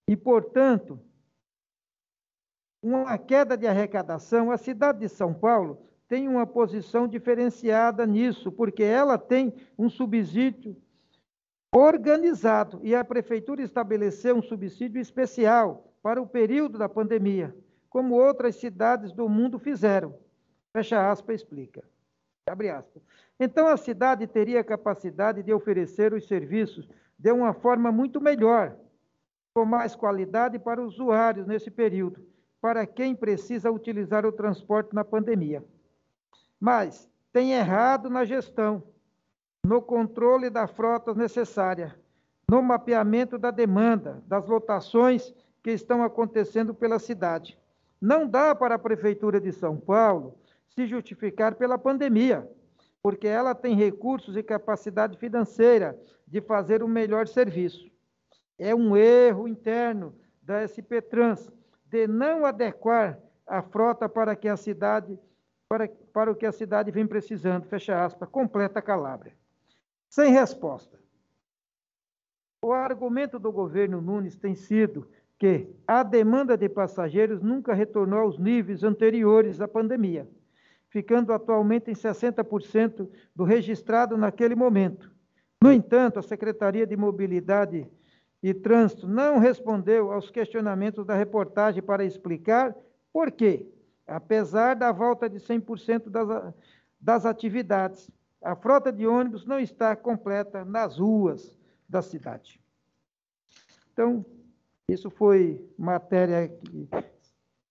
e, portanto, uma queda de arrecadação, a cidade de São Paulo tem uma posição diferenciada nisso, porque ela tem um subsídio organizado e a Prefeitura estabeleceu um subsídio especial para o período da pandemia, como outras cidades do mundo fizeram. Fecha aspas, explica. Abre aspas. Então, a cidade teria capacidade de oferecer os serviços de uma forma muito melhor, com mais qualidade para os usuários nesse período, para quem precisa utilizar o transporte na pandemia. Mas tem errado na gestão, no controle da frota necessária, no mapeamento da demanda, das lotações que estão acontecendo pela cidade. Não dá para a Prefeitura de São Paulo se justificar pela pandemia, porque ela tem recursos e capacidade financeira de fazer um melhor serviço. É um erro interno da SP Trans de não adequar a frota para que a cidade, para o que a cidade vem precisando, fecha aspas, completa Calabria. Sem resposta. O argumento do governo Nunes tem sido que a demanda de passageiros nunca retornou aos níveis anteriores à pandemia, ficando atualmente em 60% do registrado naquele momento. No entanto, a Secretaria de Mobilidade e Trânsito não respondeu aos questionamentos da reportagem para explicar por quê, apesar da volta de 100% das atividades, a frota de ônibus não está completa nas ruas da cidade. Então, isso foi matéria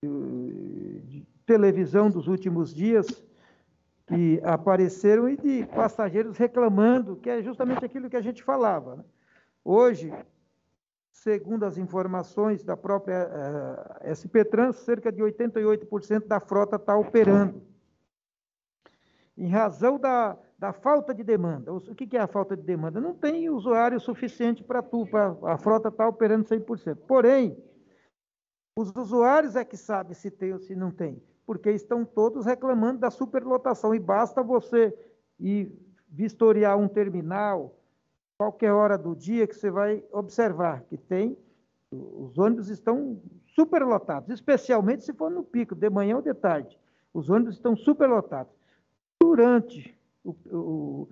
de televisão dos últimos dias, que apareceram, e de passageiros reclamando, que é justamente aquilo que a gente falava, né? Hoje, segundo as informações da própria SP Trans, cerca de 88% da frota está operando. Em razão da falta de demanda. O que é a falta de demanda? Não tem usuário suficiente para a frota estar operando 100%. Porém, os usuários é que sabem se tem ou se não tem, porque estão todos reclamando da superlotação, e basta você ir vistoriar um terminal, qualquer hora do dia, que você vai observar que os ônibus estão superlotados, especialmente se for no pico, de manhã ou de tarde. Os ônibus estão superlotados. Durante o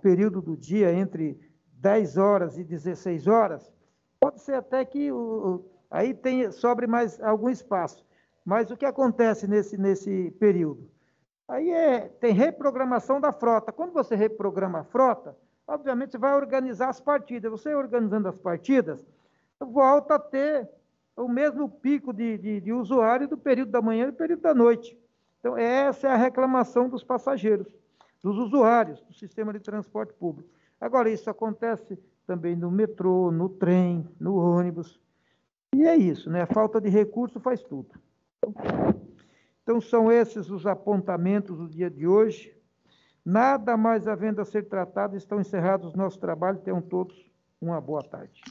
período do dia, entre 10 horas e 16 horas, pode ser até que aí sobre mais algum espaço. Mas o que acontece nesse período? Aí tem reprogramação da frota. Quando você reprograma a frota, obviamente você vai organizar as partidas. Você organizando as partidas, volta a ter o mesmo pico de usuário do período da manhã e do período da noite. Então, essa é a reclamação dos passageiros, dos usuários do sistema de transporte público. Agora, isso acontece também no metrô, no trem, no ônibus. E é isso, né? A falta de recurso faz tudo. Então, são esses os apontamentos do dia de hoje. Nada mais havendo a ser tratado, estão encerrados os nossos trabalhos. Tenham todos uma boa tarde.